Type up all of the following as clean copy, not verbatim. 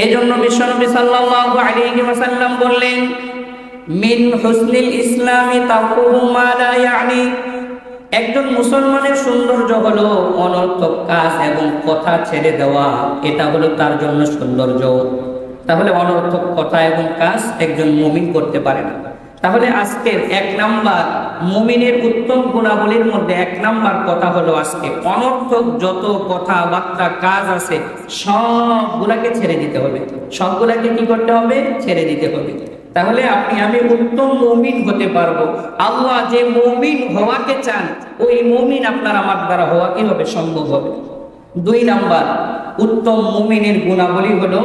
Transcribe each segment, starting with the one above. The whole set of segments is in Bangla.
এই জন্য বিশ্বনবী সাল্লাল্লাহু আলাইহি ওয়াসাল্লাম বললেন, মিন হুসনিল ইসলামি তাকুহু মা লা ইয়ানি। একজন মুসলমানের সৌন্দর্য হলো অনর্থক কাজ এবং কথা ছেড়ে দেওয়া, এটা হলো তার জন্য সৌন্দর্য। তাহলে অনর্থক কথা এবং কাজ একজন মুমিন করতে পারে না। তাহলে আজকের 1 নাম্বার মুমিনের উত্তম গুণাবলীর মধ্যে 1 নাম্বার কথা হলো আজকে অনর্থক যত কথাবার্তা কাজ আছে সবগুলাকে ছেড়ে দিতে হবে। সবগুলাকে কি করতে হবে? ছেড়ে দিতে হবে। তাহলে আপনি আমি উত্তম মুমিন হতে পারবো। আল্লাহ যে মুমিন হওয়াকে চান ওই মুমিন আপনার আমার দ্বারা হওয়া কি হবে? সম্ভব হবে। 2 নাম্বার উত্তম মুমিনের গুণাবলী হলো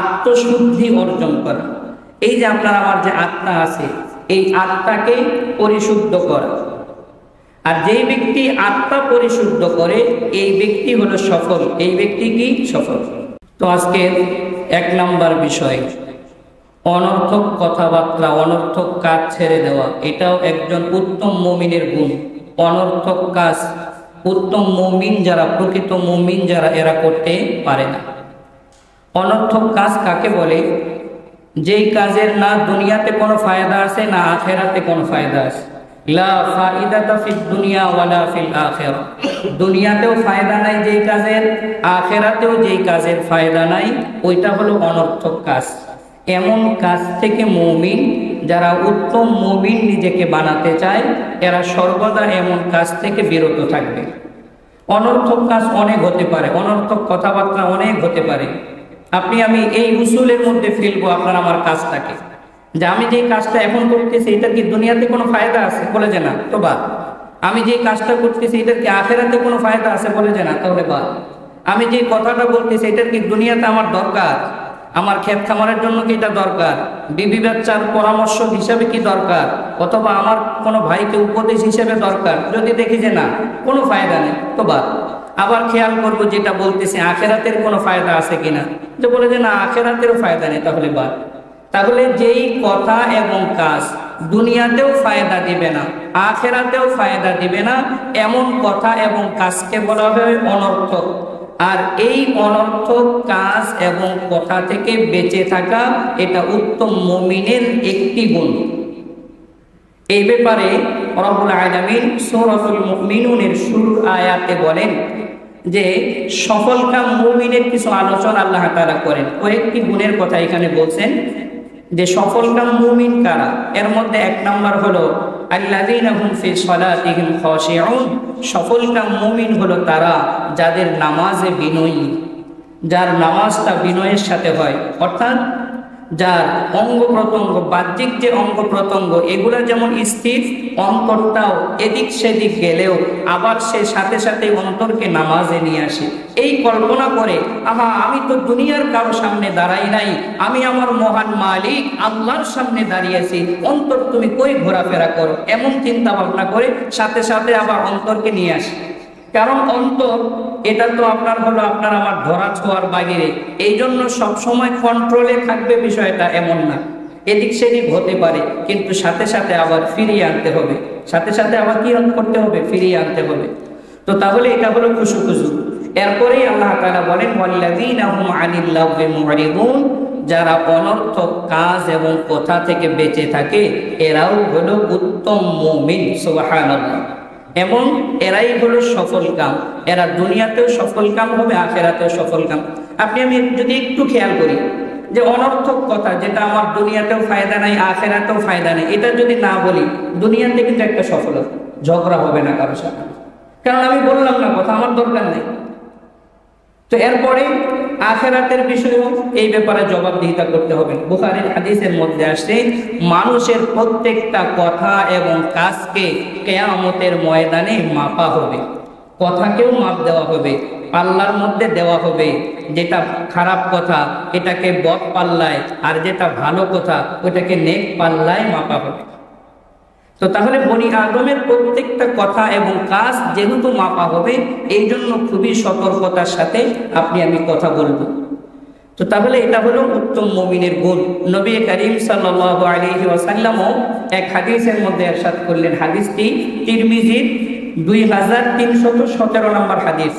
আত্মশুদ্ধি অর্জন করা। এই যে আপনার আমার যে আত্মা আছে এই আত্মাকে পরিশুদ্ধ করা। আর যেই ব্যক্তি আত্মা পরিশুদ্ধ করে এই ব্যক্তি হলো সফল। এই ব্যক্তি কি? সফল। তো আজকে 1 নাম্বার বিষয় অনর্থক কথাবার্তা, অনর্থক কাজ ছেড়ে দেওয়া, এটাও একজন উত্তম মুমিনের গুণ। অনর্থক কাজ উত্তম মুমিন যারা, প্রকৃত মুমিন যারা, এরা করতে পারে না। অনর্থক কাজ কাকে বলে? যেই কাজের না দুনিয়াতে কোনো ফায়দা আছে না আখিরাতে কোনো ফায়দা আছে। লা ফায়দাতা ফিদ দুনিয়া ওয়ালা ফিল আখিরাহ। দুনিয়াতেও ফায়দা নাই যেই কাজের, আখিরাতেও যেই কাজের ফায়দা নাই, ওইটা হলো অনর্থক কাজ। এমন কাজ থেকে মুমিন যারা উত্তম মুমিন নিজেকে বানাতে চায় এরা সর্বদা এমন কাজ থেকে বিরত থাকবে। অনর্থক কাজ অনেক হতে পারে, অনর্থক কথাবার্তা অনেক হতে পারে। আপনি আমি এই উসুলের মধ্যে ফেলবো আপনার আমার কাজটাকে, যে আমি যে কাজটা এখন করতেছি এটা কি দুনিয়াতে কোনো ফায়দা আছে? বলে যে না, তো বাদ। আমি যে কাজটা করতেছি এটার কি আখিরাতে কোনো ফায়দা আছে? বলে যে না, তাহলে বাদ। আমি যে কথাটা বলতেছি এটার কি দুনিয়াতে আমার দরকার? আমার ক্ষেত খামারের জন্য কি এটা দরকার? বিবি বাচ্চার পরামর্শ হিসাবে কি দরকার? অথবা আমার কোনো ভাইকে উপদেশ হিসেবে দরকার? যদি দেখি যে না, কোনো ফায়দা নেই, তো বাদ। আবার খেয়াল করবো যেটা বলতেছি আখিরাতের কোনো ফায়দা আছে কিনা। যে বলে যে না, আখিরাতেরও ফায়দা নেই, তাহলে বাদ। তাহলে যেই কথা এবং কাজ দুনিয়াতেও ফায়দা দিবে না, আখিরাতেও ফায়দা দিবে না, এমন কথা এবং কাজকে বলা হয় অনর্থক। আর এই অনর্থক কাজ এবং কথা থেকে বেঁচে থাকা এটা উত্তম মুমিনের একটি গুণ। এই ব্যাপারে রব্বুল আলামিন সূরাতুল মুমিনুনের শুরুর আয়াতে বলেন যে সফলকাম মুমিনের কিছু আলোচনা আল্লাহ তাআলা করেন। কয়েকটি গুণের কথা এখানে বলছেন যে সফলকাম মুমিন কারা। এর মধ্যে 1 নাম্বার হলো আল্লাযীনা হুম ফি সালাতিহিম খাশিউন। সফলকাম মুমিন হলো তারা যাদের নামাজে বিনয়ী, যার নামাজটা বিনয়ের সাথে হয়, অর্থাৎ যার অঙ্গ প্রত্যঙ্গ, বাহ্যিক যে অঙ্গ প্রত্যঙ্গ এগুলা যেমন স্থির, অন্তরটাও এদিক সেদিক গেলেও আবার সে সাথে সাথে অন্তরকে নামাজে নিয়ে আসে। এই কল্পনা করে, আহা আমি তো দুনিয়ার কারো সামনে দাঁড়াই নাই, আমি আমার মহান মালিক আল্লাহর সামনে দাঁড়িয়েছি, অন্তর তুমি কই ঘোরাফেরা করো, এমন চিন্তা ভাবনা করে সাথে সাথে আবার অন্তরকে নিয়ে আসে। কারণ অন্তর এটা তো আপনার হলো আপনার আমার ধরা ছোঁয়ার বাইরে, এই জন্য সবসময় কন্ট্রোলে থাকবে বিষয়টা এমন না, এদিক সেদিক হতে পারে, কিন্তু সাথে সাথে আবার ফিরিয়ে আনতে হবে, সাথে সাথে আবার কি করতে হবে? ফিরিয়ে আনতে হবে। তো তাহলে এটা হলো খুশু খুশু। এরপরেই আল্লাহ তাআলা বলেন ওয়াল্লাযীনা হুম আনিল লাগবি মুরিদুন। যারা অনর্থক কাজ এবং কথা থেকে বেঁচে থাকে এরাও হলো উত্তম মুমিন। সুবহানাল্লাহ। এবং এরাই হলো সফল কাম। এরা দুনিয়াতেও সফল কাম হবে, আখিরাতেও সফল কাম। আপনি আমি যদি একটু খেয়াল করি যে অনর্থক কথা যেটা আমার দুনিয়াতেও ফায়দা নাই, আখিরাতেও ফায়দা নেই, এটা যদি না বলি দুনিয়াতে কিন্তু একটা সফলতা, ঝগড়া হবে না কারোর সাথে, কারণ আমি বললাম না কথা, আমার দরকার নেই। তো এরপরে আখিরাতের বিষয়েও এই ব্যাপারে জবাবদিহিতা করতে হবে। বুখারীর হাদিসের মধ্যে আসছে মানুষের প্রত্যেকটা কথা এবং কাজকে কিয়ামতের ময়দানে মাপা হবে। কথাকেও মাপ দেওয়া হবে, পাল্লার মধ্যে দেওয়া হবে। যেটা খারাপ কথা এটাকে বদ পাল্লায়, আর যেটা ভালো কথা ওটাকে নেক পাল্লায় মাপা হবে। তো তাহলে বনি আদমের প্রত্যেকটা কথা এবং কাজ যেহেতু মাপা হবে, এই জন্য খুবই সতর্কতার সাথে আপনি আমি কথা বলবো। তো তাহলে এটা হলো উত্তম মুমিনের গুণ। নবী করিম সাল্লাল্লাহু আলাইহি ওয়াসাল্লামও এক হাদিসের মধ্যে ইরশাদ করলেন, হাদিসটি তিরমিজির 2317 নম্বর হাদিস।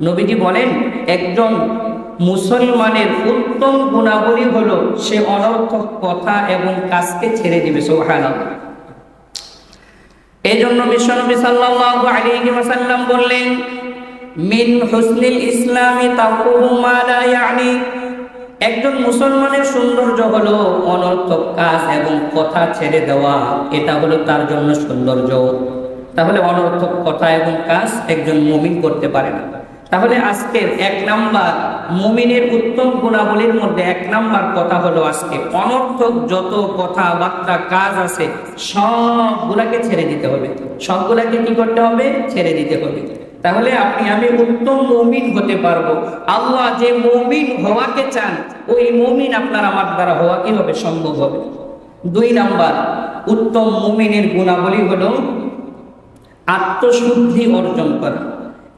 নবীজি বলেন একজন মুসলমানের উত্তম গুণাবলী হলো সে অনর্থক কথা এবং কাজকে ছেড়ে দিবে। সুবহানাল্লাহ। এই জন্য বিশ্বনবী সাল্লাল্লাহু আলাইহি ওয়াসাল্লাম বললেন, মিন হুসনিল ইসলামি তাকুহু মা লা ইয়ানি। একজন মুসলমানের সৌন্দর্য হলো অনর্থক কাজ এবং কথা ছেড়ে দেওয়া, এটা হলো তার জন্য সৌন্দর্য। তাহলে অনর্থক কথা এবং কাজ একজন মুমিন করতে পারে না। তাহলে আজকের 1 নাম্বার মুমিনের উত্তম গুণাবলীর মধ্যে 1 নাম্বার কথা হলো আজকে অনর্থক যত কথাবার্তা কাজ আছে সবগুলাকে ছেড়ে দিতে হবে। সবগুলাকে কি করতে হবে? ছেড়ে দিতে হবে। তাহলে আপনি আমি উত্তম মুমিন হতে পারবো। আল্লাহ যে মুমিন হওয়াকে চান ওই মুমিন আপনার আমার দ্বারা হওয়া কি হবে? সম্ভব হবে। 2 নাম্বার উত্তম মুমিনের গুণাবলী হলো আত্মশুদ্ধি অর্জন করা।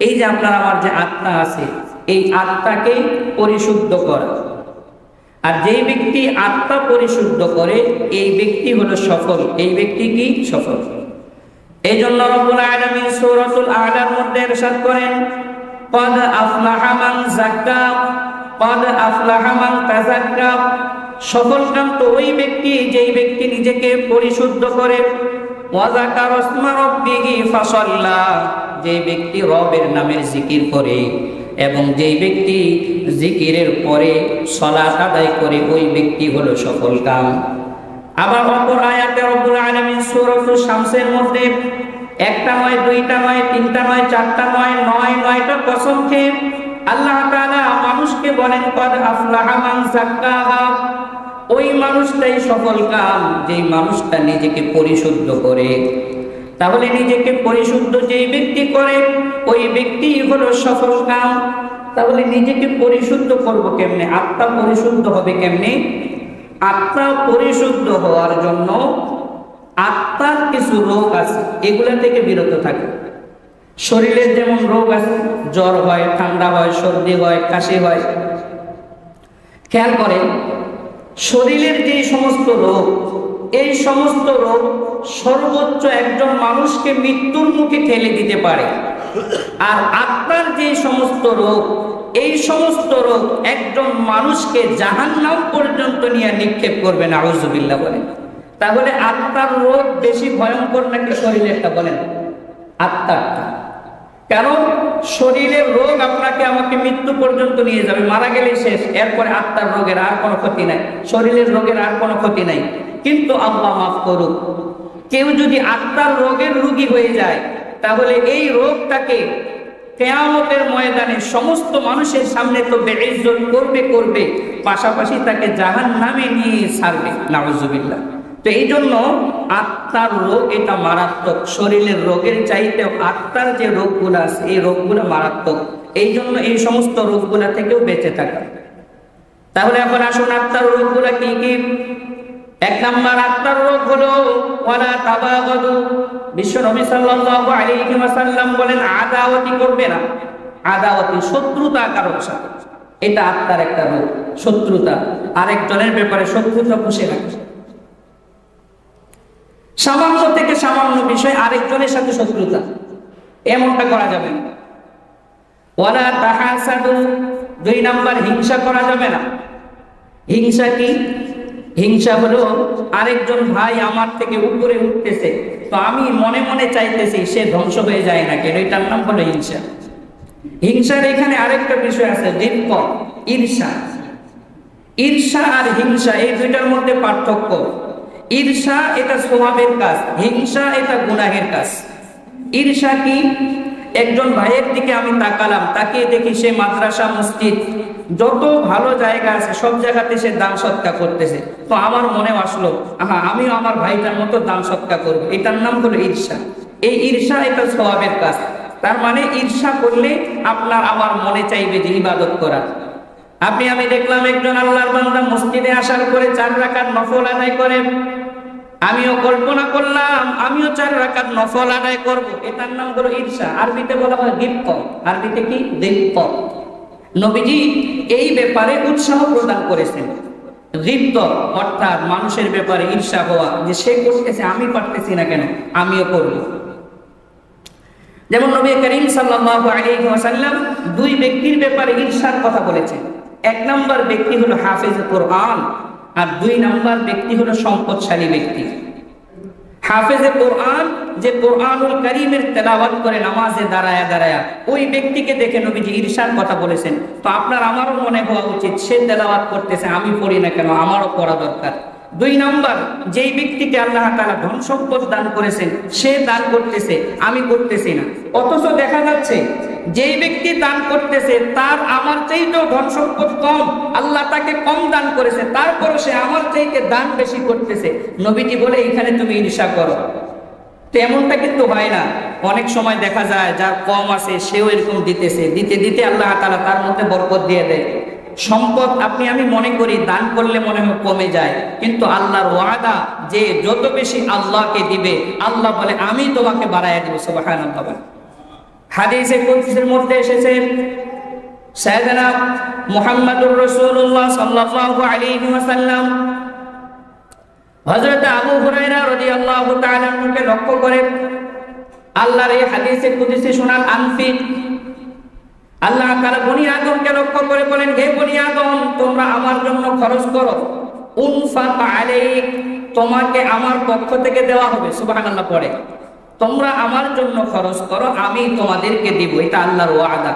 এই যে আপনার আমার যে আত্মা আছে এই আত্মাকে পরিশুদ্ধ করা। আর যেই ব্যক্তি আত্মা পরিশুদ্ধ করে এই ব্যক্তি হলো সফল। এই ব্যক্তি কি? সফল। এই জন্য রব্বুল আলামিন সূরাতুল আ'লার মধ্যে ইরশাদ করেন, ক্বাদ আফলাহা মান যাক্কা ক্বাদ আফলাহা মান তাযাক্কা। সফলকাম তো ওই ব্যক্তি যেই ব্যক্তি নিজেকে পরিশুদ্ধ করে, ওয়া যাকারা ইসমা রাব্বিহি ফাসাল্লা, যে ব্যক্তি রবের নামের জিকির করে এবং যেই ব্যক্তি জিকিরের পরে সালাত আদায় করে ওই ব্যক্তি হলো সফলকাম। আবার অপর আয়াতে রব্বুল আলামিন সূরাতুল শামসের মধ্যে 1টা নয়, 2টা নয়, 3টা নয়, 4টা নয়, 9টা কসম খেয়ে আল্লাহ তাআলা মানুষকে বলেন, ক্বাদ আফলাহা মান যাক্কাহা। ওই মানুষটাই সফলকাম যেই মানুষটা নিজেকে পরিশুদ্ধ করে। তাহলে নিজেকে পরিশুদ্ধ যেই ব্যক্তি করে ওই ব্যক্তি হলো সফলকাম। তাহলে নিজেকে পরিশুদ্ধ করব কেমনে? আত্মা পরিশুদ্ধ হবে কেমনে? আত্মা পরিশুদ্ধ হওয়ার জন্য আত্মার কিছু রোগ আছে, এগুলা থেকে বিরত থাকে। শরীরের যেমন রোগ আছে, জ্বর হয়, ঠান্ডা হয়, সর্দি হয়, কাশি হয়। খেয়াল করেন শরীরের যে সমস্ত রোগ, এই সমস্ত রোগ সর্বোচ্চ একজন মানুষকে মৃত্যুর মুখে ঠেলে দিতে পারে। আর আত্মার যে সমস্ত রোগ, এই সমস্ত রোগ একজন মানুষকে জাহান্নাম পর্যন্ত নিয়ে নিক্ষেপ করবে। নাউযুবিল্লাহ বলেন। তাহলে আত্মার রোগ বেশি ভয়ঙ্কর নাকি শরীরেরটা? বলেন আত্মারটা। কারণ শরীরের রোগ আপনাকে আমাকে মৃত্যু পর্যন্ত নিয়ে যাবে, মারা গেলেই শেষ। এরপরে আত্মার রোগের আর কোনো ক্ষতি নাই, শরীরের রোগের আর কোনো ক্ষতি নাই। কিন্তু আল্লাহ মাফ করুক, কেউ যদি আত্মার রোগের রোগী হয়ে যায় তাহলে এই রোগটাকে কিয়ামতের ময়দানে সমস্ত মানুষের সামনে তো বেইজ্জত করবে, পাশাপাশি তাকে জাহান্নামে নিয়ে ছাড়বে। নাউযুবিল্লাহ। তো এই জন্য আত্মার রোগ এটা মারাত্মক। শরীরের রোগের চাইতেও আত্মার যে রোগগুলো আছে এই রোগগুলো মারাত্মক। এই জন্য এই সমস্ত রোগগুলা থেকেও বেঁচে থাকা। তাহলে এখন আসুন আত্মার রোগগুলা কি কি? 1 নাম্বার আত্মার রোগ হলো ওয়ালা তাবাগাদু। বিশ্বনবী সাল্লাল্লাহু আলাইহি ওয়াসাল্লাম বলেন আদাওয়াতি করবে না। আদাওয়াতি শত্রুতা কারোর সাথে, এটা আত্মার একটা রোগ। শত্রুতা, আরেকজনের ব্যাপারে শত্রুতা পুষে রাখে। সামান্য থেকে সামান্য বিষয় আরেকজনের সাথে শত্রুতা, এমনটা করা যাবে না। ওয়ালা তাহাসাদু। 2 নাম্বার হিংসা করা যাবে না। হিংসা কি? হিংসা হলো আরেকজন ভাই আমার থেকে উপরে উঠতেছে, তো আমি মনে মনে চাইতেছি সে ধ্বংস হয়ে যায় না কেন, এটার নাম হলো হিংসা। হিংসার এখানে আরেকটা বিষয় আছে, জিপ্প, ঈর্ষা। ঈর্ষা আর হিংসা এই দুইটার মধ্যে পার্থক্য। ঈর্ষা এটা স্বভাবের কাজ, হিংসা এটা গুনাহের কাজ। ঈর্ষা কি? একজন ভাইয়ের দিকে আমি তাকালাম, তাকিয়ে দেখি সে মাদ্রাসা, মসজিদ, যত ভালো জায়গা আছে সব জায়গাতে সে দান সৎকার করতেছে, তো আমার মনে আসলো আমিও আমার ভাইটার মতো দান সৎকার করবো। এটার নাম হলো ঈর্ষা। এই ঈর্ষা এটা স্বভাবের কাজ। তার মানে ঈর্ষা করলে আপনার আমার মনে চাইবে যে ইবাদত করা। আপনি আমি দেখলাম একজন আল্লাহর বান্দা মসজিদে আসার পরে 4 রাকাত নফল আদায় করে, আমিও কল্পনা করলাম আমিও 4 রাকাত নফল আদায় করব। এটার নাম হলো ঈর্ষা। আরবিতে বলা হয় গিপ্প। আরবিতে কি? গিপ্প। নবীজি এই ব্যাপারে উৎসাহ প্রদান করেছেন। গিপ্প অর্থাৎ মানুষের ব্যাপারে ঈর্ষা হওয়া, যে সে করতেছে আমি পারতেছি না কেন, আমিও করব। যেমন নবী করিম সাল্লাল্লাহু আলাইহি ওয়াসাল্লাম 2 ব্যক্তির ব্যাপারে ঈর্ষার কথা বলেছেন। এক নাম্বার ব্যক্তি হলো হাফেজ কোরআন, আর 2 নাম্বার ব্যক্তি হলো সম্পদশালী ব্যক্তি। হাফেজে কোরআন যে কোরআনুল কারীমের তেলাওয়াত করে নামাজে দাঁড়ায়া দাঁড়ায়া, ওই ব্যক্তিকে দেখে নবীজি ঈর্ষার কথা বলেছেন। তো আপনার আমারও মনে হওয়া উচিত সে তেলাওয়াত করতেছে, আমি পড়ি না কেন, আমারও পড়া দরকার। 2 নাম্বার, যেই ব্যক্তিকে আল্লাহ তাআলা ধন সম্পদ দান করেছেন সে দান করতেছে, আমি করতেছি না। অথচ দেখা যাচ্ছে যেই ব্যক্তি দান করতেছে তার আমার চাইতেও ধন সম্পদ কম, আল্লাহ তাকে কম দান করেছে, তারপরও সে আমার চাইতে দান বেশি করতেছে। নবীজি বলে এখানে তুমি ঈর্ষা করো। তো এমনটা কিন্তু হয় না। অনেক সময় দেখা যায় যার কম আছে সেও এরকম দিতেছে, দিতে দিতে আল্লাহ তাআলা তার মধ্যে বরকত দিয়ে দেয়। সম্পদ আপনি আমি মনে করি দান করলে মনে হয় কমে যায়, কিন্তু আল্লাহর ওয়াদা যে যত বেশি আল্লাহকে দিবে, আল্লাহ বলে আমি তোমাকে বাড়াইয়া দিব। সুবহানাল্লাহ। হাদিসে কুদসির মধ্যে এসেছে, সাইয়েদনা মুহাম্মদুর রাসূলুল্লাহ সাল্লাল্লাহু আলাইহি ওয়াসাল্লাম হযরত আবু হুরায়রা রাদিয়াল্লাহু তাআলা কে লক্ষ্য করে আল্লাহর এই হাদিসে কুদসি শোনান। আনফিক, আল্লাহ তাআলা বনি আদমকে লক্ষ্য করে বলেন, হে বনি আদম তোমরা আমার জন্য খরচ করো। উনফাক আলাইক, তোমাকে আমার পক্ষ থেকে দেওয়া হবে। সুবহানাল্লাহ পড়ে, তোমরা আমার জন্য খরচ করো, আমি তোমাদেরকে দিব। এটা আল্লাহর ওয়াদা।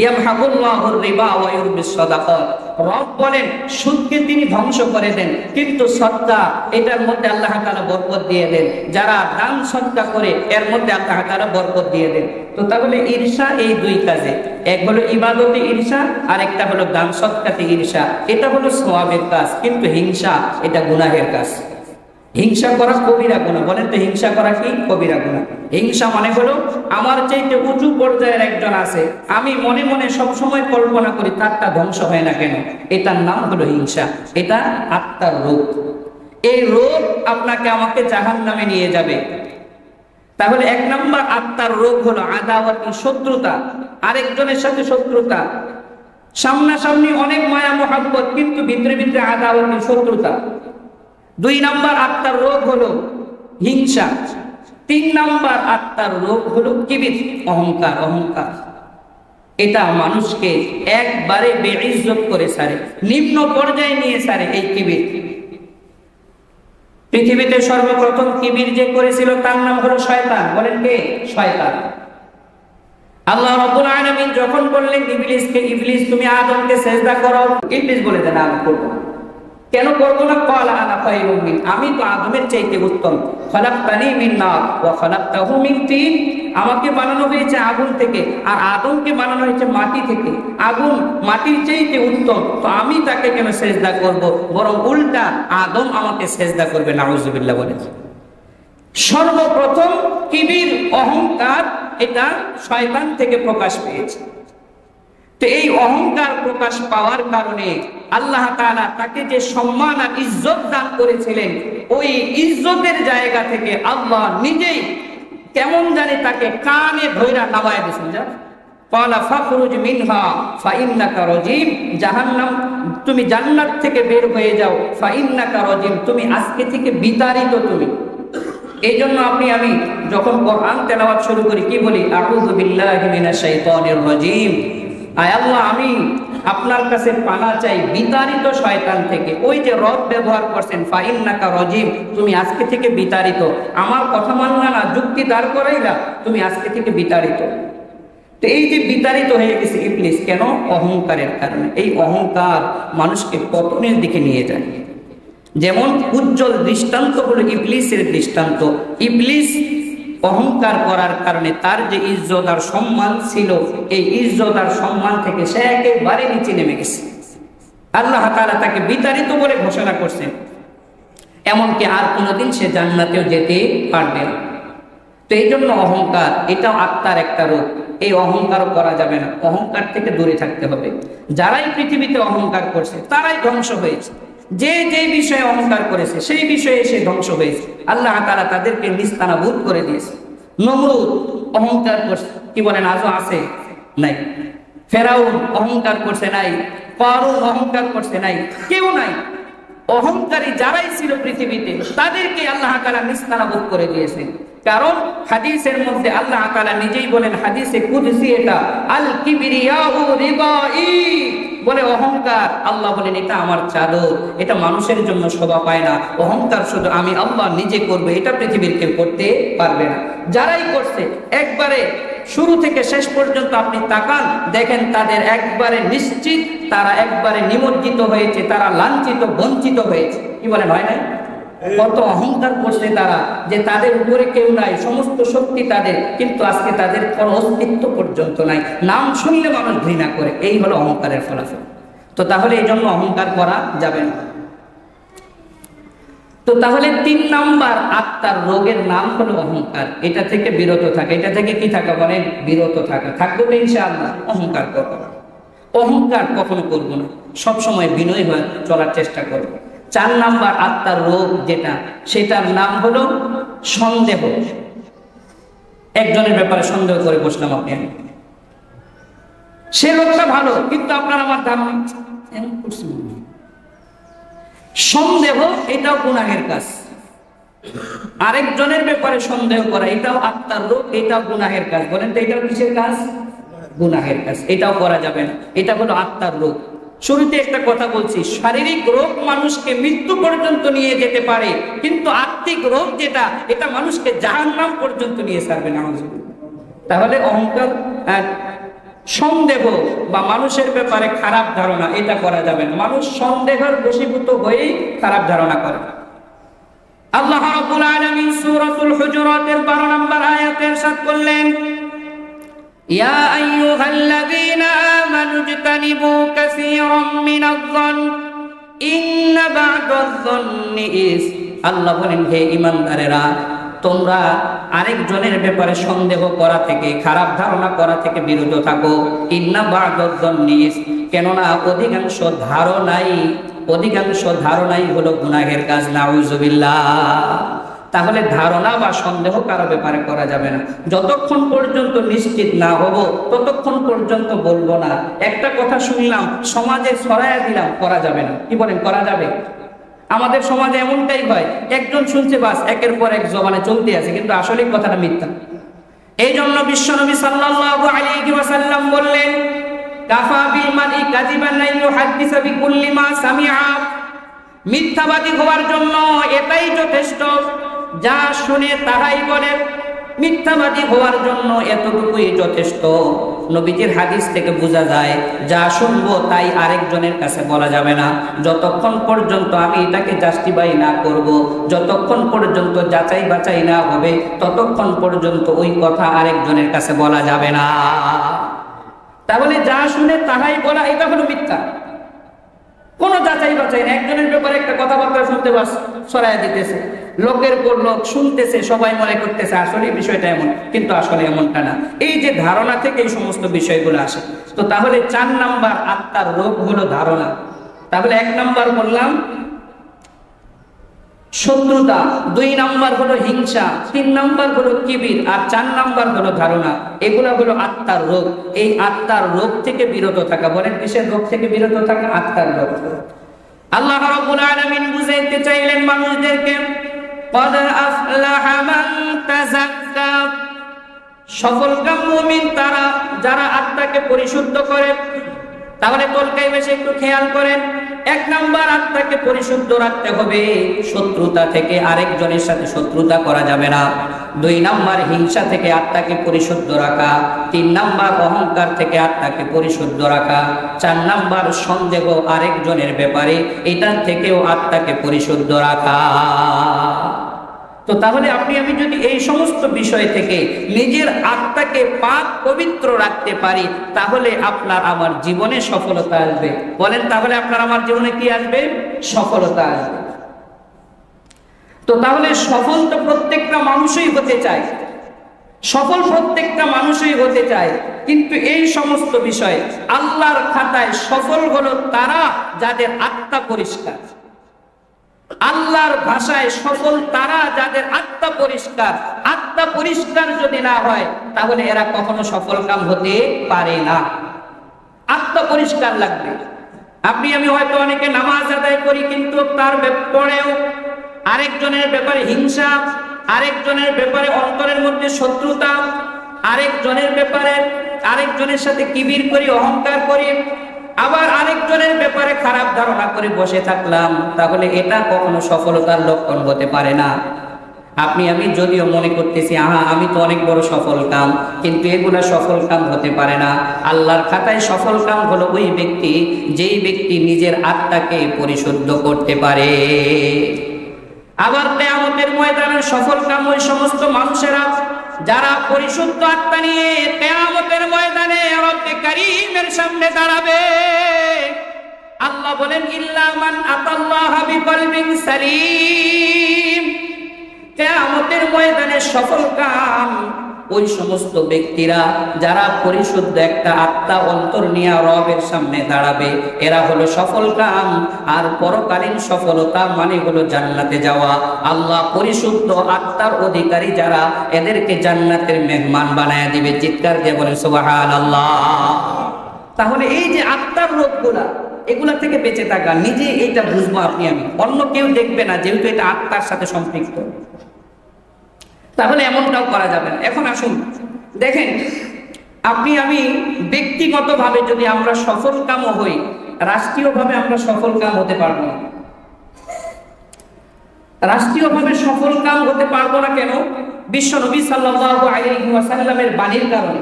ইয়ামহাকুল্লাহুর রিবা ওয়া ইউরবিস সাদাকাত, রব বলেন সুদকে তিনি ধ্বংস করে দেন, কিন্তু সদকা এটার মধ্যে আল্লাহ তাআলা বরকত দিয়ে দেন। যারা দান সদকা করে এর মধ্যে আল্লাহ তাআলা বরকত দিয়ে দেন। তো তাহলে ঈর্ষা এই 2 কাজে, এক হলো ইবাদতে ঈর্ষা, আর একটা হলো দান সদকাতে ঈর্ষা। এটা হলো সওয়াবের কাজ, কিন্তু হিংসা এটা গুনাহের কাজ। হিংসা করা কবিরা গুনাহ। বলেন তো হিংসা করা কি? কবিরা গুনাহ। হিংসা মানে হলো আমার চাইতে উঁচু পর্যায়ের একজন আছে, আমি মনে মনে সব সময় কল্পনা করি তারটা ধ্বংস হয় না কেন। এটার নাম হলো হিংসা। এটা আত্মার রোগ। এই রোগ আপনাকে আমাকে জাহান্নামে নিয়ে যাবে। তাহলে 1 নাম্বার আত্মার রোগ হলো আদাওয়াতি, শত্রুতা, আরেকজনের সাথে শত্রুতা। সামনাসামনি অনেক মায়া মোহাব্বত, কিন্তু ভিতরে ভিতরে আদাওয়াতি, শত্রুতা। 2 নাম্বার আত্মার রোগ হলো হিংসা। 3 নাম্বার আত্মার রোগ হলো কিবির, অহংকার। অহংকার এটা মানুষকে একবারে বেইজ্জত করে ছাড়ে, নিম্ন পর্যায়ে নিয়ে ছাড়ে। এই কিবির, পৃথিবীতে সর্বপ্রথম কিবির যে করেছিল তার নাম হলো শয়তান। বলেন কে? শয়তান। আল্লাহ রাব্বুল আলামিন যখন বললেন ইবলিসকে, ইবলিস তুমি আদমকে সিজদা করো, ইবলিস বলে দেন আমি করব না। কেন করব না? ক্বালা আনা খায়রুম মিন, আমি তো আদমের চাইতে উত্তম। খলাকতানি মিন নার ওয়া খলাকতাহু মিন তিন, আমাকে বানানো হয়েছে আগুন থেকে আর আদমকে বানানো হয়েছে মাটি থেকে। আগুন মাটির চাইতে উত্তম, তো আমি তাকে কেন সিজদা করব? বরং উল্টা আদম আমাকে সিজদা করবে। নাউজুবিল্লাহ। বলেন সর্বপ্রথম কিবির, অহংকার, এটা শয়তান থেকে প্রকাশ পেয়েছে। তো এই অহংকার প্রকাশ পাওয়ার কারণে আল্লাহ তাআলা তাকে যে সম্মান আর ইজ্জত দান করেছিলেন, ওই ইজ্জতের জায়গা থেকে আল্লাহ নিজেই কেমন জানি তাকে কানে ধইরা নামায় দিয়েছেন। যা ক্বালা ফাখরুজ মিনহা ফাইন্নাকা রাজিম, জাহান্নাম তুমি জান্নাত থেকে বের হয়ে যাও। ফাইন্নাকা রাজিম, তুমি আজকে থেকে বিতাড়িত। তুমি এই জন্য আমি যখন কোরআন তেলাওয়াত শুরু করি কি বলি? আউযু বিল্লাহি মিনাশ শাইতানির রাজিম। আয় আল্লাহ, আমি আপনার কাছে পানা চাই বিতাড়িত শয়তান থেকে। ওই যে রব ব্যবহার করছেন, ফাইন্নাকা রাজিম, তুমি আজকে থেকে বিতাড়িত। আমার কথা মানলা না, যুক্তি দাঁড় করাইলা, তুমি আজকে থেকে বিতাড়িত। তো এই যে বিতাড়িত হয়ে গেছে ইবলিস, কেন? অহংকারের কারণে। এই অহংকার মানুষকে পতনের দিকে নিয়ে যায়। যেমন উজ্জ্বল দৃষ্টান্ত হলো ইবলিসের দৃষ্টান্ত। ইবলিস অহংকার করার কারণে তার যে ইজ্জত আর সম্মান ছিল, এই ইজ্জত আর সম্মান থেকে সে একেবারে নিচে নেমে গেছে। আল্লাহ তাআলা তাকে বিতাড়িত বলে ঘোষণা করছেন, এমনকি আর কোনোদিন সে জান্নাতেও যেতে পারবে না। তো এই জন্য অহংকার, এটাও আত্মার একটা রোগ। এই অহংকারও করা যাবে না, অহংকার থেকে দূরে থাকতে হবে। যারাই পৃথিবীতে অহংকার করছে তারাই ধ্বংস হয়েছে। যে যে বিষয়ে অহংকার করেছে সেই বিষয়ে সে ধ্বংস হয়েছে। আল্লাহ তাআলা তাদেরকে নিস্তানাবুদ করে দিয়েছে। নমরুদ অহংকার করছে, কি বলেন? আজও আছে? নাই। ফেরাউন অহংকার করছে? নাই। কারূন অহংকার করছে? নাই। কেউ নাই। অহংকারী যারাই ছিল পৃথিবীতে তাদেরকে আল্লাহ তাআলা নিস্তানাবুদ করে দিয়েছেন। কারণ হাদিসের মধ্যে আল্লাহ তাআলা নিজেই বলেন, হাদিসে কুদসি এটা, আল কিবরিয়াউ রিদাই, বলে অহংকার, আল্লাহ বলেন এটা আমার চাদর, এটা মানুষের জন্য শোভা পায় না। অহংকার শুধু আমি আল্লাহ নিজে করবো, এটা পৃথিবীর কেউ করতে পারবে না। যারাই করছে একবারে শুরু থেকে শেষ পর্যন্ত আপনি তাকান, দেখেন তাদের একবারে নিশ্চিত তারা একবারে নিমজ্জিত হয়েছে, তারা লাঞ্ছিত বঞ্চিত হয়েছে। কি বলেন, হয় নাই? কত অহংকার করছে তারা, যে তাদের উপরে কেউ নাই, সমস্ত শক্তি তাদের, কিন্তু আজকে তাদের কোনো অস্তিত্ব পর্যন্ত নাই। নাম শুনলে মানুষ ঘৃণা করে, এই হলো অহংকারের ফলাফল। তো তাহলে এই জন্য অহংকার করা যাবে না। তো তাহলে 3 নাম্বার আত্মার রোগের নাম হলো অহংকার। এটা থেকে বিরত থাকা। এটা থেকে কি থাকা বলেন? বিরত থাকা। থাকবো তো ইনশাআল্লাহ। অহংকার করবো না, অহংকার কখনো করবো না, সবসময় বিনয়ী হয়ে চলার চেষ্টা করবো। 4 নাম্বার আত্মার রোগ যেটা, সেটার নাম হলো সন্দেহ। একজনের ব্যাপারে সন্দেহ করে বসলাম আপনি, সে লোকটা ভালো কিন্তু আপনার আমার ধারণা সন্দেহ, এটাও গুনাহের কাজ। আরেকজনের ব্যাপারে সন্দেহ করা এটাও আত্মার রোগ, এটাও গুনাহের কাজ। বলেন তো এটাও কিসের কাজ? গুনাহের কাজ। এটাও করা যাবে না, এটা হলো আত্মার রোগ। শুরুতে একটা কথা বলছি, শারীরিক রোগ মানুষকে মৃত্যু পর্যন্ত নিয়ে যেতে পারে, কিন্তু আত্মিক রোগ যেটা, এটা মানুষকে জাহান্নাম পর্যন্ত নিয়ে ছাড়বে না। তাহলে অহংকার, সন্দেহ বা মানুষের ব্যাপারে খারাপ ধারণা, এটা করা যাবে না। মানুষ সন্দেহের বশীভূত হয়েই খারাপ ধারণা করে। আল্লাহ রাব্বুল আলামিন সূরাতুল হুজুরাতের 12 নম্বর আয়াতে ইরশাদ করলেন, ইয়া আইয়ুহাল্লাযীনা আমানু ইজতানিবু কাসীরাম মিনায-যন্ন ইন্না বা'দায-যন্নি ইসম। আল্লাহ বলেন, হে ঈমানদারেরা, তোমরা আরেকজনের ব্যাপারে সন্দেহ করা থেকে, খারাপ ধারণা করা থেকে বিরত থাকো। ইন্না বা'দায-যন্নি ইসম, কেননা অধিকাংশ ধারণাই হলো গুনাহের কাজ। নাউযুবিল্লাহ। তাহলে ধারণা বা সন্দেহ কারো ব্যাপারে করা যাবে না। যতক্ষণ পর্যন্ত নিশ্চিত না হব ততক্ষণ পর্যন্ত বলবো না। একটা কথা শুনলাম, সমাজে ছড়াইয়া দিলাম, করা যাবে না। কি বলেন, করা যাবে? আমাদের সমাজে এমনটাই হয়, একজন শুনছে বাস একের পর এক জবানে চলতে আছে, কিন্তু আসলে কথাটা মিথ্যা। এই জন্য বিশ্বনবী সাল্লাল্লাহু আলাইহি ওয়াসাল্লাম বললেন, কাফা বিল মারই কাযিবান আন ইউহাদ্দিসা বিকুল্লি মা সামিআ। মিথ্যাবাদী হওয়ার জন্য এটাই যথেষ্ট, যা শুনে তাহাই বলে। মিথ্যাবাদী হওয়ার জন্য এতটুকুই যথেষ্ট। নবীজির হাদিস থেকে বোঝা যায়, যা শুনবো তাই আরেকজনের কাছে বলা যাবে না। যতক্ষণ পর্যন্ত আমি এটাকে জাস্টিফাই না করব, যতক্ষণ পর্যন্ত যাচাই বাছাই না হবে, ততক্ষণ পর্যন্ত ওই কথা আরেকজনের কাছে বলা যাবে না। তাহলে যা শুনে তাহাই বলা, এটা হলো মিথ্যা। কোনো যাচাই বাছাই না, একজনের ব্যাপারে একটা কথাবার্তা শুনতে বাস ছড়াইয়া দিতেছে, লোকের পর লোক শুনতেছে, সবাই মনে করতেছে আসলে বিষয়টা এমন, কিন্তু আসলে এমনটা না। এই যে ধারণা থেকে এই সমস্ত বিষয়গুলো আসে। তো তাহলে 4 নাম্বার আত্মার রোগ হলো ধারণা। তাহলে 1 নাম্বার বললাম শত্রুতা, 2 নাম্বার হলো হিংসা, 3 নাম্বার হলো কিবির, আর 4 নাম্বার হলো ধারণা। এগুলা হলো আত্মার রোগ। এই আত্মার রোগ থেকে বিরত থাকা। বলেন কিসের রোগ থেকে বিরত থাকা? আত্মার রোগ। আল্লাহ রাব্বুল আলামিন বুঝাইতে চাইলেন মানুষদেরকে, ক্বাদ আফলাহা মান তাযাক্কা। সফলকাম মুমিন তারা যারা আত্মাকে পরিশুদ্ধ করে। তাহলে তলকাই বেশি একটু খেয়াল করেন। 1 নাম্বার আত্মাকে পরিশুদ্ধ রাখতে হবে, শত্রুতা থেকে, আরেকজনের সাথে শত্রুতা করা যাবে না। 2 নাম্বার হিংসা থেকে আত্মাকে পরিশুদ্ধ রাখা। 3 নাম্বার অহংকার থেকে আত্মাকে পরিশুদ্ধ রাখা। 4 নাম্বার সন্দেহ আরেকজনের ব্যাপারে, এটার থেকেও আত্মাকে পরিশুদ্ধ রাখা। তো তাহলে আপনি আমি যদি এই সমস্ত বিষয় থেকে নিজের আত্মাকে পাক পবিত্র রাখতে পারি, তাহলে আপনার আমার জীবনে সফলতা আসবে। বলেন, তাহলে আপনার আমার জীবনে কি আসবে? সফলতা আসবে। তো তাহলে সফল তো প্রত্যেকটা মানুষই হতে চায়, সফল প্রত্যেকটা মানুষই হতে চায়, কিন্তু এই সমস্ত বিষয় আল্লাহর খাতায় সফল হলো তারা যাদের আত্মা পরিষ্কার। আল্লাহর ভাষায় সফল তারা যাদের আত্মা পরিষ্কার। আত্মা পরিষ্কার যদি না হয় তাহলে এরা কখনো সফল কাম হতে পারে না। আত্মা পরিষ্কার লাগবে। আপনি আমি হয়তো অনেকে নামাজ আদায় করি, কিন্তু তার পরেও আরেকজনের ব্যাপারে হিংসা, আরেকজনের ব্যাপারে অন্তরের মধ্যে শত্রুতা, আরেকজনের ব্যাপারে আরেকজনের সাথে কিবির করি, অহংকার করি, আবার আরেকজনের ব্যাপারে খারাপ ধারণা করে বসে থাকলাম, তাহলে এটা কখনো সফলতার লক্ষণ হতে পারে না। আপনি আমি যদিও মনে করতেছি আমি তো অনেক বড় সফল কাম, কিন্তু এগুলা সফল কাম হতে পারে না। আল্লাহর খাতায় সফল কাম হলো ওই ব্যক্তি যেই ব্যক্তি নিজের আত্মাকে পরিশুদ্ধ করতে পারে। আবার কিয়ামতের ময়দানে সফল কাম ওই সমস্ত মানুষেরা যারা পরিশুদ্ধ আত্মা নিয়ে কিয়ামতের ময়দানে রব্বে কারীমের সামনে দাঁড়াবে। আল্লাহ বলেন ইল্লা মান আতাল্লাহা বিকলবিন সালিম। কিয়ামতের ময়দানে সফল কাম ওই সমস্ত ব্যক্তিরা যারা পরিশুদ্ধ একটা আত্মা অন্তর নিয়ে রবের সামনে দাঁড়াবে, এরা হলো সফল কাম। আর পরকালীন সফলতা মানে হলো জান্নাতে যাওয়া। আল্লাহ পরিশুদ্ধ আত্মার অধিকারী যারা, এদেরকে জান্নাতের মেহমান বানায় দিবে। চিৎকার দিয়ে বলেন সুবহানাল্লাহ। তাহলে এই যে আত্মার রোগগুলা, এগুলা থেকে বেঁচে থাকা, নিজে এইটা বুঝবো আপনি আমি, অন্য কেউ দেখবে না, যেহেতু এটা আত্মার সাথে সম্পৃক্ত। তাহলে এমনটাও করা যাবে না। এখন আসুন দেখেন, আপনি আমি ব্যক্তিগতভাবে যদি আমরা সফল কামও হই, রাষ্ট্রীয়ভাবে আমরা সফল কাম হতে পারবো না। রাষ্ট্রীয়ভাবে সফল কাম হতে পারবো না কেন? বিশ্বনবী সাল্লাল্লাহু আলাইহি ওয়াসাল্লামের বাণীর কারণে।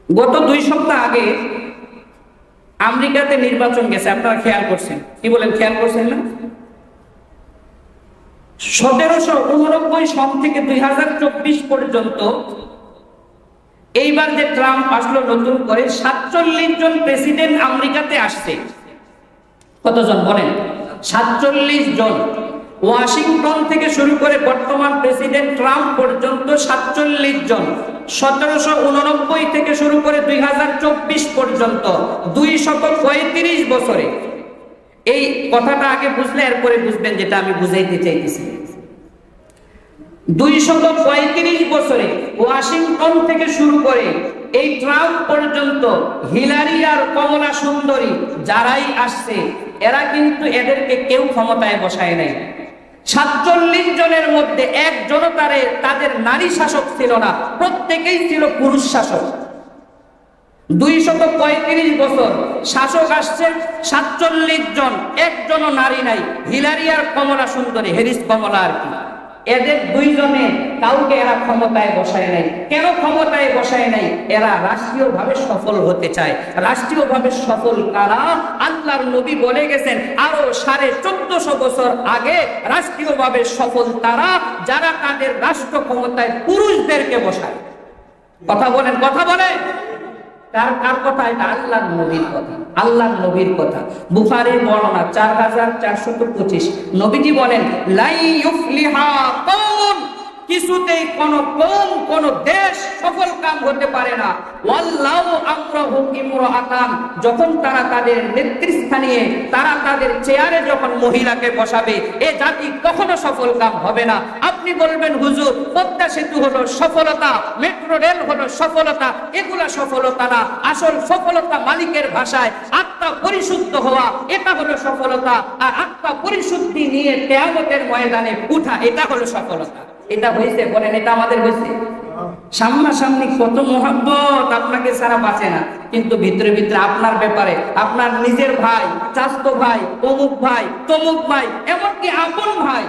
গত 2 সপ্তাহ আগে আমেরিকাতে নির্বাচন গেছে, আপনারা খেয়াল করছেন? কি বলেন, খেয়াল করছেন না? 1789 সন থেকে 2024 পর্যন্ত এইবার যে ট্রাম্প আসলো নতুন করে, 47 জন প্রেসিডেন্ট আমেরিকাতে আসছে। কতজন বলেন? 47 জন। ওয়াশিংটন থেকে শুরু করে বর্তমান প্রেসিডেন্ট ট্রাম্প পর্যন্ত 47 জন। 1789 থেকে শুরু করে 2024 পর্যন্ত 235 বছরে। এই কথাটা আগে বুঝলে এরপরে বুঝবেন যেটা আমি বুঝাইতে চাইতেছি। 235 বছরে ওয়াশিংটন থেকে শুরু করে এই ট্রাম্প পর্যন্ত, হিলারি আর কমলা সুন্দরী যারাই আসছে, এরা কিন্তু এদেরকে কেউ ক্ষমতায় বসায় নাই। 47 জনের মধ্যে একজনও তাদের নারী শাসক ছিল না, প্রত্যেকেই ছিল পুরুষ শাসক। 235 বছর শাসক আসছে, 47 জন, একজনও নারী নাই। হিলারি আর কমলা সুন্দরী, হ্যারিস কমলা আর কি, এদের 2 জনে কাউকে এরা ক্ষমতায় বসায় নাই। কেন ক্ষমতায় বসায় নাই? এরা রাষ্ট্রীয়ভাবে সফল হতে চায়। রাষ্ট্রীয়ভাবে সফল কারা? আল্লাহর নবী বলে গেছেন আরো 1450 বছর আগে রাষ্ট্রীয়ভাবে সফল তারা যারা তাদের রাষ্ট্র ক্ষমতায় পুরুষদেরকে বসায়। কথা বলেন, কথা বলেন। কার কথা? এটা আল্লাহর নবীর কথা। আল্লাহর নবীর কথা। বুখারীর বর্ণনা 4425। নবীজি বলেন লা ইউফলিহা কওম, কিছুতেই কোন কওম, কোন দেশ সফল কাম হতে পারে না। ওয়াল্লাহু আমরাহু ইমরাআতান, যখন তারা তাদের নেতৃস্থানীয়, তারা তাদের চেয়ারে যখন মহিলাকে বসাবে, এ জাতি কখনো সফল কাম হবে না। আপনি বলবেন হুজুর পদ্মা সেতু হলো সফলতা, মেট্রো রেল হলো সফলতা, এগুলা সফলতা না। আসল সফলতা মালিকের ভাষায় আত্মা পরিশুদ্ধ হওয়া, এটা হলো সফলতা। আর আত্মা পরিশুদ্ধি নিয়ে কিয়ামতের ময়দানে উঠা, এটা হলো সফলতা। এটা হয়েছে? বলেন, এটা আমাদের হয়েছে? সামনাসামনি কত মোহাব্বত, আপনাকে সারা বাঁচে না, কিন্তু ভিতরে ভিতরে আপনার ব্যাপারে আপনার নিজের ভাই, চাচতো ভাই, অমুক ভাই, তমুক ভাই, এমনকি আপন ভাই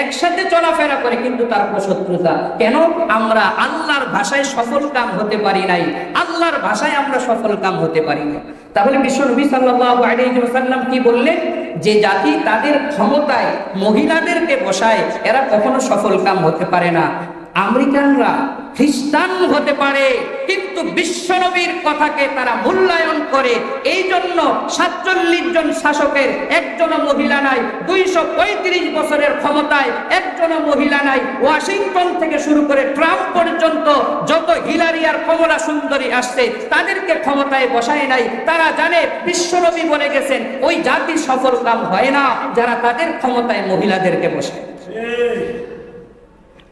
একসাথে চলাফেরা করে, কিন্তু তারপর শত্রুতা। কেন? আমরা আল্লাহর ভাষায় সফল কাম হতে পারি নাই। আল্লাহর ভাষায় আমরা সফল কাম হতে পারি না। তাহলে বিশ্বনবী সাল্লাল্লাহু আলাইহি ওয়াসাল্লাম কি বললেন? যে জাতি তাদের ক্ষমতায় মহিলাদেরকে বসায়, এরা কখনো সফল কাম হতে পারে না। আমেরিকানরা খ্রিস্টান হতে পারে, কিন্তু বিশ্বনবীর কথাকে তারা মূল্যায়ন করে। এই জন্য 47 জন শাসকের একজনও মহিলা নাই। 235 বছরের ক্ষমতায় একজনও মহিলা নাই। ওয়াশিংটন থেকে শুরু করে ট্রাম্প পর্যন্ত যত হিলারি আর কমলা সুন্দরী আসছে, তাদেরকে ক্ষমতায় বসায় নাই। তারা জানে বিশ্বনবী বলে গেছেন ওই জাতি সফল কাম হয় না যারা তাদের ক্ষমতায় মহিলাদেরকে বসায়।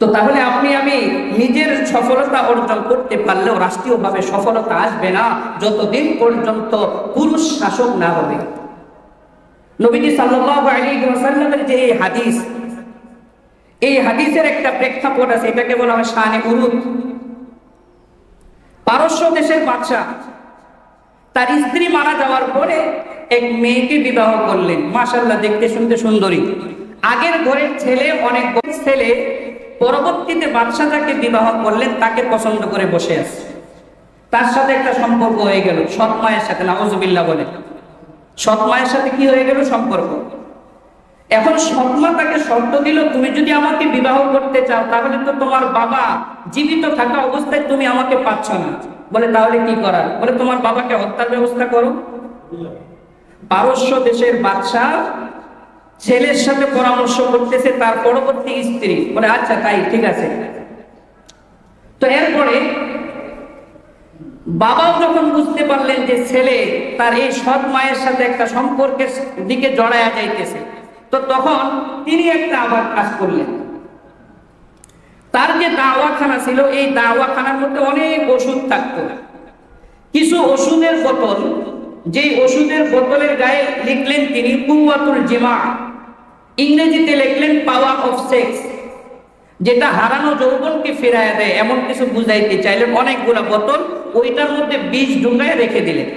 তো তাহলে আপনি আমি নিজের সফলতা অর্জন করতে পারলেও রাষ্ট্রীয়ভাবে সফলতা আসবে না যতদিন পর্যন্ত পুরুষ শাসক না হবে। নবীজি সাল্লাল্লাহু আলাইহি ওয়াসাল্লামের যে হাদিস, এই হাদিসের একটা প্রেক্ষাপট আছে, এটাকে বলা হয় শানে উরুদ। পারস্য দেশের বাদশা তার স্ত্রী মারা যাওয়ার পরে এক মেয়েকে বিবাহ করলেন, মাশাআল্লাহ দেখতে শুনতে সুন্দরী। আগের ঘরের ছেলে, অনেক ছেলে, পরবর্তীতে বাদশা যাকে বিবাহ করলেন তাকে পছন্দ করে বসে আছে, তার সাথে একটা সম্পর্ক হয়ে গেল সৎ মায়ের সাথে, নাউজুবিল্লাহ বলে। সৎ মায়ের সাথে কি হয়ে গেল? সম্পর্ক। এখন সৎমা তাকে শর্ত দিল, তুমি যদি আমাকে বিবাহ করতে চাও তাহলে তো তোমার বাবা জীবিত থাকা অবস্থায় তুমি আমাকে পাচ্ছ না। বলে তাহলে কি করার? বলে তোমার বাবাকে হত্যার ব্যবস্থা করো। পারস্য দেশের বাদশা ছেলের সাথে পরামর্শ করতেছে তার পরবর্তী স্ত্রী, বলে আচ্ছা তাই ঠিক আছে। তো এরপরে বাবাও যখন বুঝতে পারলেন যে ছেলে তার এই সৎ মায়ের সাথে একটা সম্পর্কের দিকে জড়ায়া যাইতেছে, তো তখন তিনি একটা আবার কাজ করলেন। তার যে দাওয়াখানা ছিল, এই দাওয়াখানার মধ্যে অনেক ওষুধ থাকতো। কিছু ওষুধের বোতল, যে ওষুধের বোতলের গায়ে লিখলেন তিনি কুওয়াতুল জিমা, ইংরেজিতে লিখলেন পাওয়ার অফ সেক্স, যেটা হারানো যৌবনকে ফিরাইয়া দেয়, এমন কিছু বুঝাইতে চাইলেন। অনেকগুলা বোতল, ওইটার মধ্যে বিষ ঢুকায় রেখে দিলেন।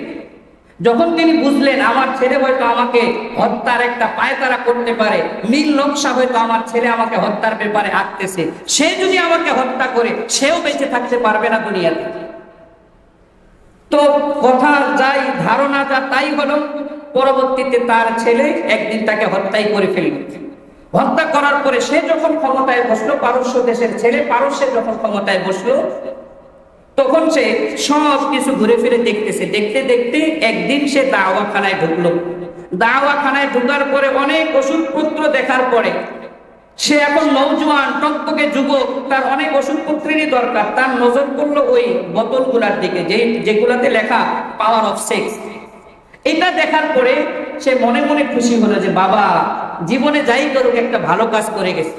যখন তিনি বুঝলেন আমার ছেলে হয়তো আমাকে হত্যার একটা পায়তারা করতে পারে, নীল নকশা হয়তো আমার ছেলে আমাকে হত্যার ব্যাপারে আঁকতেছে, সে যদি আমাকে হত্যা করে সেও বেঁচে থাকতে পারবে না দুনিয়াতে। তো কথা যাই, ধারণা যা তাই হলো। পরবর্তীতে তার ছেলে একদিন তাকে হত্যাই করে ফেলল। হত্যা করার পরে সে যখন ক্ষমতায় বসলো, পারস্য দেশের ছেলে, পারস্যে যখন ক্ষমতায় বসলো, তখন সে সব কিছু ঘুরে ফিরে দেখতেছে। দেখতে দেখতে একদিন সে দাওয়াখানায় ঢুকলো। দাওয়াখানায় ঢুকার পরে অনেক ওষুধপত্র দেখার পরে সে এখন নওজোয়ান টকটকে যুবক, তার অনেক ওষুধপত্রেরই দরকার। তার নজর পড়লো ওই বোতলগুলার দিকে, যেগুলাতে লেখা পাওয়ার অফ সেক্স। এটা দেখার পরে সে মনে মনে খুশি হলো যে বাবা জীবনে যাই করুক একটা ভালো কাজ করে গেছে।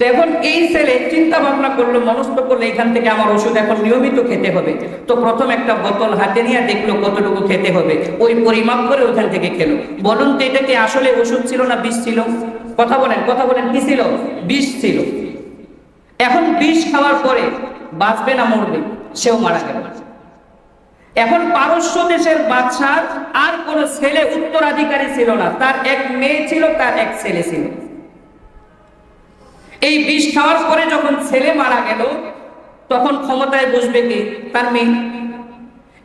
তো এখন এই ছেলে চিন্তা ভাবনা করলো, মনস্থ করলো এখান থেকে আমার ওষুধ এখন নিয়মিত খেতে হবে। তো প্রথম একটা বোতল হাতে নিয়ে দেখলো কতটুকু খেতে হবে, ওই পরিমাপ করে ওখান থেকে খেলো। বলুন তো এটা কি আসলে ওষুধ ছিল না বিষ ছিল? কথা বলেন, কথা বলেন, কি ছিল? বিষ ছিল। এখন বিষ খাওয়ার পরে বাঁচবে না মরবে? সেও মারা গেল। এখন পারস্য দেশের বাদশার আর কোন ছেলে উত্তরাধিকারী ছিল না, তার এক মেয়ে ছিল, তার এক ছেলে ছিল। এই বিষ খাওয়ার পরে যখন ছেলে মারা গেল, তখন ক্ষমতায় বসবে কে? তার মেয়ে।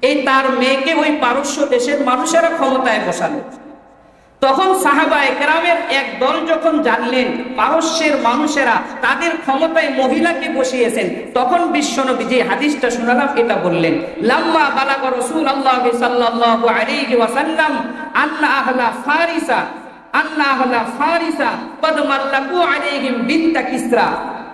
এই তার মেয়েকে ওই পারস্য দেশের মানুষেরা ক্ষমতায় বসালো। তখন সাহাবায়ে কেরামের এক দল যখন জানলেন পারস্যের মানুষেরা তাদের ক্ষমতায় মহিলাকে বসিয়েছেন, তখন বিশ্বনবী যে হাদিসটা শোনালাম এটা বললেন, লাম্মা বালাগা রাসূলুল্লাহ সাল্লাল্লাহু আলাইহি ওয়াসাল্লাম আন্না আহলা ফারিসা কদ মাল্লাকু আলাইহিম বিনতা কিসরা।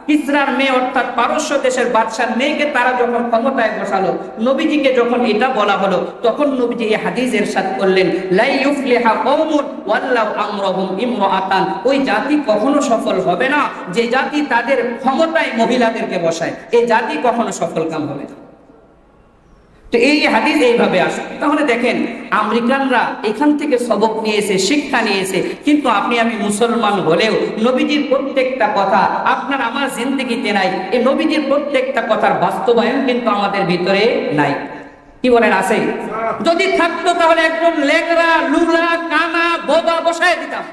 কিসরার মেয়ে অর্থাৎ পারস্য দেশের বাদশার মেয়েকে তারা যখন ক্ষমতায় বসালো, নবীজিকে যখন এটা বলা হলো, তখন নবীজি এই হাদিস ইরশাদ করলেন, লা ইউফলিহা কওমুন ওয়াল্লাহু আমরুহুম ইমরাআতান। ওই জাতি কখনো সফল হবে না যে জাতি তাদের ক্ষমতায় মহিলাদেরকে বসায়, এই জাতি কখনো সফলকাম হবে না। তো এই হাদিস এইভাবে আসে। তাহলে দেখেন আমেরিকানরা এখান থেকে সবক নিয়েছে, শিক্ষা নিয়েছে, কিন্তু আপনি আমি মুসলমান হলেও নবীজির প্রত্যেকটা কথা আপনার আমার জিন্দেগিতে নাই। এই নবীজির প্রত্যেকটা কথার বাস্তবায়ন কিন্তু আমাদের ভিতরে নাই। কি বলেন, আছে? যদি থাকতো তাহলে একজন লেগরা, লুলা, কানা, বোবা বসায় দিতাম।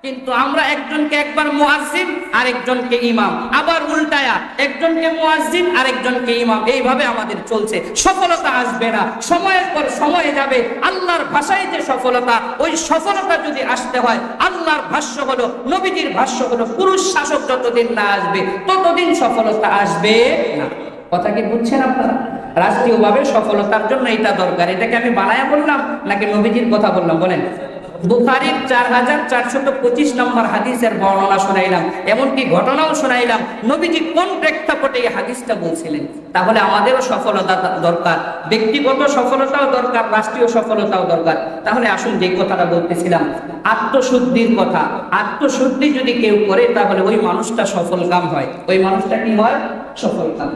কিন্তু আমরা একজনকে একবার মুয়াজ্জিন আর একজনকে ইমাম, আবার উল্টায়া একজনকে মুয়াজ্জিন আর একজনকে ইমাম, এইভাবে আমাদের চলছে। সফলতা আসবে না, সময়ের পর সময় যাবে। আল্লাহর ভাষায় যে সফলতা, ওই সফলতা যদি আসতে হয়, আল্লাহর ভাষ্য হলো, নবীজির ভাষ্য হলো, পুরুষ শাসক যতদিন না আসবে ততদিন সফলতা আসবে না। কথা কি বুঝছেন আপনারা? রাষ্ট্রীয়ভাবে সফলতার জন্য এটা দরকার। এটাকে আমি বানায়া বললাম নাকি নবীজির কথা বললাম? বলেন। বুখারীর 4425 নম্বর হাদিসের বর্ণনা শোনাইলাম, এমনকি ঘটনাও শোনাইলাম নবীজি কোন প্রেক্ষাপটে এই হাদিসটা বলছিলেন। তাহলে আমাদেরও সফলতা দরকার, ব্যক্তিগত সফলতাও দরকার, রাষ্ট্রীয় সফলতাও দরকার। তাহলে আসুন যে কথাটা বলতেছিলাম, আত্মশুদ্ধির কথা। আত্মশুদ্ধি যদি কেউ করে তাহলে ওই মানুষটা সফলকাম হয়। ওই মানুষটা কি হয়? সফলকাম।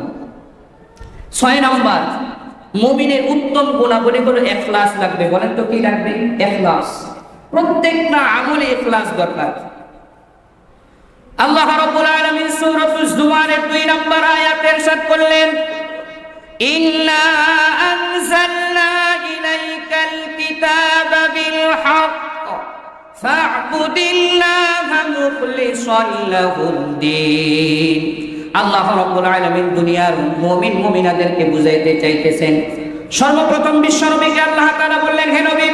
6 নম্বর, মুমিনের উত্তম গুণাবলী হলো ইখলাস লাগবে। বলেন তো কি লাগবে? ইখলাস। প্রত্যেকটা আমলে ইখলাস দরকার। আল্লাহ রাব্বুল আলামিন সূরাতুজ জুমারের 2 নম্বর আয়াতে ইরশাদ করলেন, ইন্না আনজালনা ইলাইকা الحق فاعبد الله مخلصا له الدين আল্লাহ রাব্বুল আলামিন দুনিয়ার মুমিন মুমিনাদেরকে বুঝাইতে চাইতেছেন। সর্বপ্রথম বিশ্বনবীকে আল্লাহ তাআলা বললেন, হে নবী,